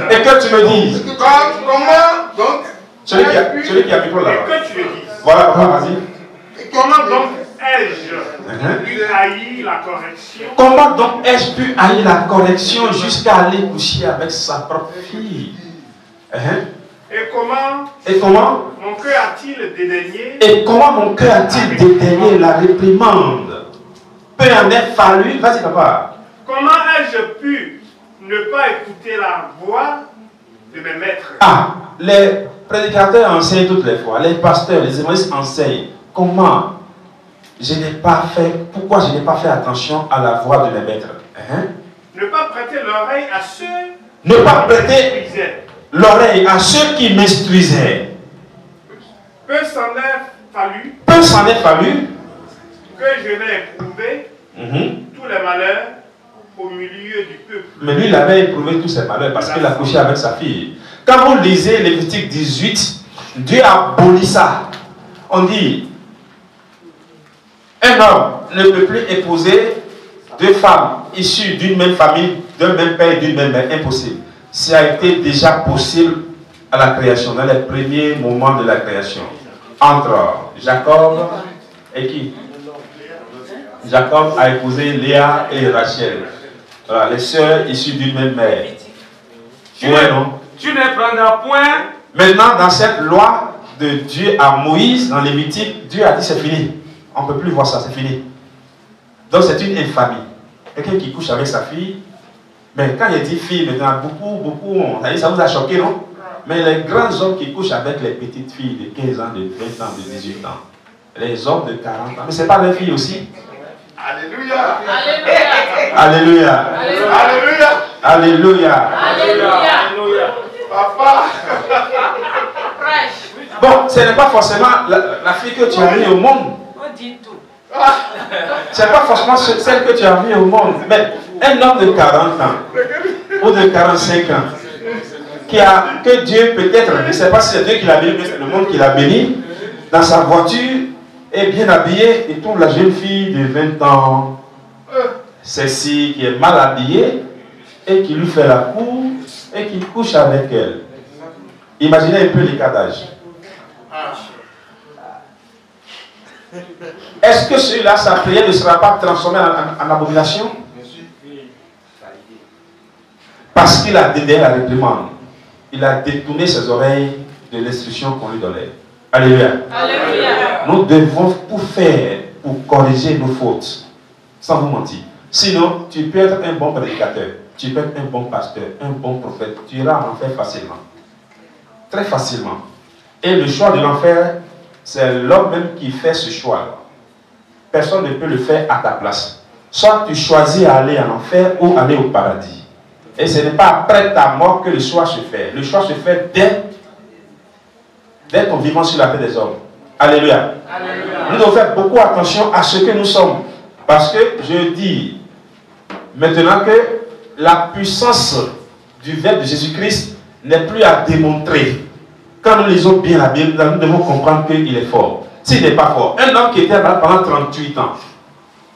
Et que tu me dises. Comment donc? Celui qui a micro là-bas. Et que tu le dises. Voilà, vas-y. Comment donc ai-je pu haïr la correction? Comment donc ai-je pu haïr la correction jusqu'à aller coucher avec sa propre fille? Et comment mon cœur a-t-il dédaigné? Et comment mon cœur a-t-il dédaigné la réprimande? Peu en est fallu. Vas-y, papa. Comment ai-je pu ne pas écouter la voix de mes maîtres? Ah, les prédicateurs enseignent toutes les fois, les pasteurs, les évangélistes enseignent. Comment je n'ai pas fait, pourquoi je n'ai pas fait attention à la voix de mes maîtres? Ne pas prêter l'oreille à ceux Ne pas prêter l'oreille à ceux qui m'instruisaient. Peu s'en est fallu. Peu s'en est fallu. Que je l'ai éprouvé tous les malheurs au milieu du peuple. Mais lui, il avait éprouvé tous ses malheurs parce qu'il a couché avec sa fille. Quand vous lisez Lévitique 18, Dieu a aboli ça. On dit, un homme ne peut plus épouser deux femmes issues d'une même famille, d'un même père et d'une même mère. Impossible. Ça a été déjà possible à la création, dans les premiers moments de la création. Entre Jacob et qui? Jacob a épousé Léa et Rachel. Voilà, les sœurs issues d'une même mère. Tu ne prendras point. Maintenant, dans cette loi de Dieu à Moïse, dans Lévitique, Dieu a dit c'est fini. On ne peut plus voir ça, c'est fini. Donc c'est une infamie. Quelqu'un qui couche avec sa fille, mais quand il dit fille, maintenant, beaucoup, ça vous a choqué, non? Mais les grands hommes qui couchent avec les petites filles de 15 ans, de 20 ans, de 18 ans, les hommes de 40 ans, mais ce n'est pas les filles aussi? Alléluia. Alléluia. Alléluia. Alléluia. Alléluia. Papa. Bon, ce n'est pas forcément la fille que tu as mis au monde. On dit tout. Ce n'est pas forcément celle que tu as mis au monde. Mais un homme de 40 ans ou de 45 ans que Dieu peut-être, je ne sais pas si c'est Dieu qui l'a béni, mais c'est le monde qui l'a béni, dans sa voiture, est bien habillé, et trouve la jeune fille de 20 ans, celle-ci qui est mal habillée, et qui lui fait la cour, et qui couche avec elle. Imaginez un peu l'écart d'âge. Est-ce que celui-là, sa prière ne sera pas transformée en abomination? Parce qu'il a dédaigné la réprimande. Il a détourné ses oreilles de l'instruction qu'on lui donnait. Alléluia. Alléluia. Nous devons tout faire pour corriger nos fautes, sans vous mentir. Sinon, tu peux être un bon prédicateur, tu peux être un bon pasteur, un bon prophète, tu iras en enfer facilement. Très facilement. Et le choix de l'enfer, c'est l'homme même qui fait ce choix. Personne ne peut le faire à ta place. Soit tu choisis à aller en enfer ou aller au paradis. Et ce n'est pas après ta mort que le choix se fait. Le choix se fait dès ton vivant sur la paix des hommes. Alléluia. Alléluia. Nous devons faire beaucoup attention à ce que nous sommes. Parce que je dis maintenant que la puissance du verbe de Jésus-Christ n'est plus à démontrer. Quand nous lisons bien la Bible, nous devons comprendre qu'il est fort. S'il n'est pas fort, un homme qui était malade pendant 38 ans,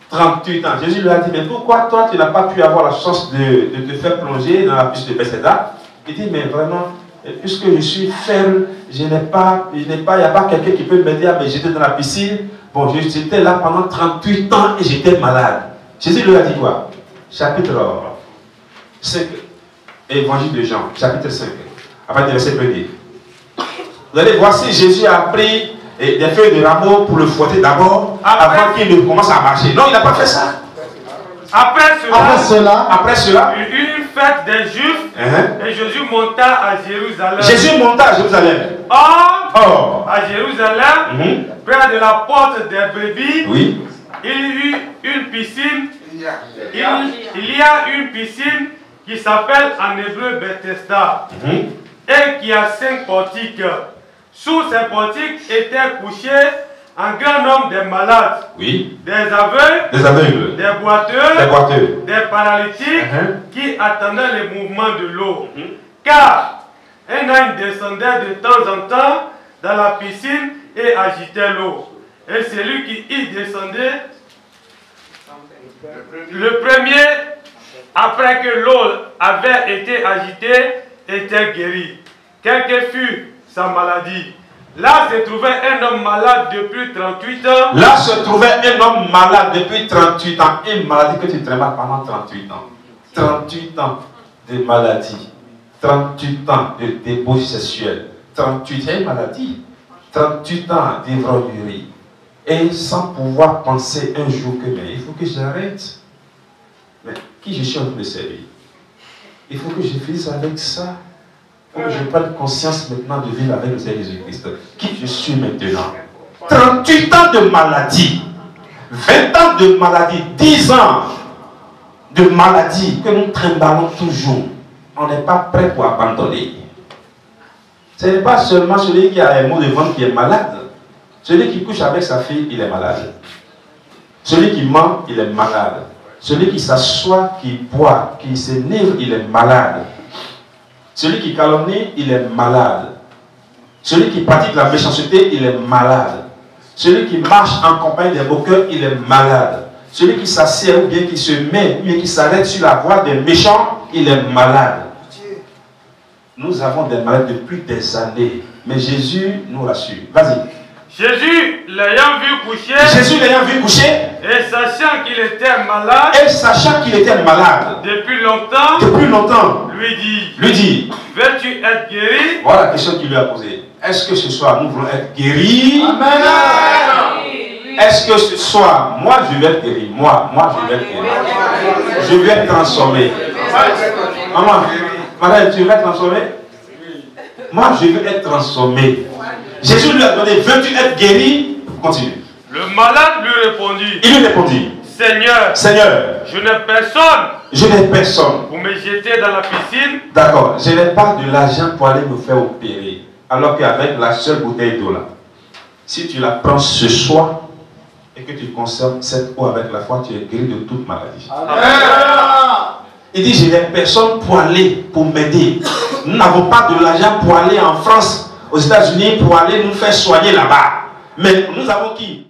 38 ans, Jésus lui a dit, mais pourquoi toi tu n'as pas pu avoir la chance de te faire plonger dans la piscine de Bethesda? Il dit, mais vraiment, puisque je suis faible, il n'y a pas quelqu'un qui peut m'aider à me jeter dans la piscine. Bon, j'étais là pendant 38 ans et j'étais malade. Jésus lui a dit quoi? Chapitre 5, Évangile de Jean, chapitre 5, à partir du verset 1er. Vous allez voir si Jésus a pris des feuilles de rameau pour le fouetter d'abord, avant qu'il ne commence à marcher. Non, il n'a pas fait ça. Après cela, une fête des Juifs, et Jésus monta à Jérusalem. Jésus monta à Jérusalem. Or, à Jérusalem, près de la porte des brebis, oui, il y eut une piscine. Il y a une piscine qui s'appelle en hébreu Bethesda, et qui a 5 portiques. Sous ces portiques étaient couchés un grand nombre de malades, oui, des aveugles, des boiteux, des paralytiques qui attendaient les mouvements de l'eau. Car un âne descendait de temps en temps dans la piscine et agitait l'eau. Et celui qui y descendait, le premier, après que l'eau avait été agitée, était guéri. Quelle que fût sa maladie. Là se trouvait un homme malade depuis 38 ans. Là se trouvait un homme malade depuis 38 ans. Une maladie que tu travailles pendant 38 ans. 38 ans de maladie. 38 ans de débauche sexuelle. 38 ans de maladie. 38 ans d'ivrognerie. Et sans pouvoir penser un jour que mais il faut que j'arrête. Mais qui je suis en train de servir? Il faut que je finisse avec ça. Il faut que je prenne conscience maintenant de vivre avec le Seigneur Jésus-Christ. Qui je suis maintenant? 38 ans de maladie. 20 ans de maladie. 10 ans de maladie que nous trimballons toujours. On n'est pas prêt pour abandonner. Ce n'est pas seulement celui qui a un mot de ventre qui est malade. Celui qui couche avec sa fille, il est malade. Celui qui ment, il est malade. Celui qui s'assoit, qui boit, qui s'énerve, il est malade. Celui qui calomnie, il est malade. Celui qui pratique la méchanceté, il est malade. Celui qui marche en compagnie des moqueurs, il est malade. Celui qui s'assied ou bien qui se met, ou bien qui s'arrête sur la voie des méchants, il est malade. Nous avons des malades depuis des années. Mais Jésus nous rassure. Vas-y. Jésus l'ayant vu coucher. Jésus l'ayant vu coucher. Et sachant qu'il était malade. Et sachant qu'il était malade. Depuis longtemps. Depuis longtemps. Lui dit. Lui dit. Veux-tu être guéri? Voilà la question qu'il lui a posée. Est-ce que ce soir nous voulons être guéris? Amen. Est-ce que ce soir, moi je vais être guéri? Moi je vais être guéri. Je vais être transformé. Maman, madame, tu veux être transformé? Moi je veux être transformé. Jésus lui a demandé, veux-tu être guéri? Continue. Le malade lui répondit. Il lui répondit. Seigneur, je n'ai personne. Je n'ai personne. Pour me jeter dans la piscine. D'accord, je n'ai pas de l'argent pour aller me faire opérer. Alors qu'avec la seule bouteille d'eau là, si tu la prends ce soir et que tu consommes cette eau avec la foi, tu es guéri de toute maladie. Amen. Il dit, je n'ai personne pour aller, pour m'aider. Nous n'avons pas de l'argent pour aller en France, aux États-Unis, pour aller nous faire soigner là-bas. Mais nous avons qui?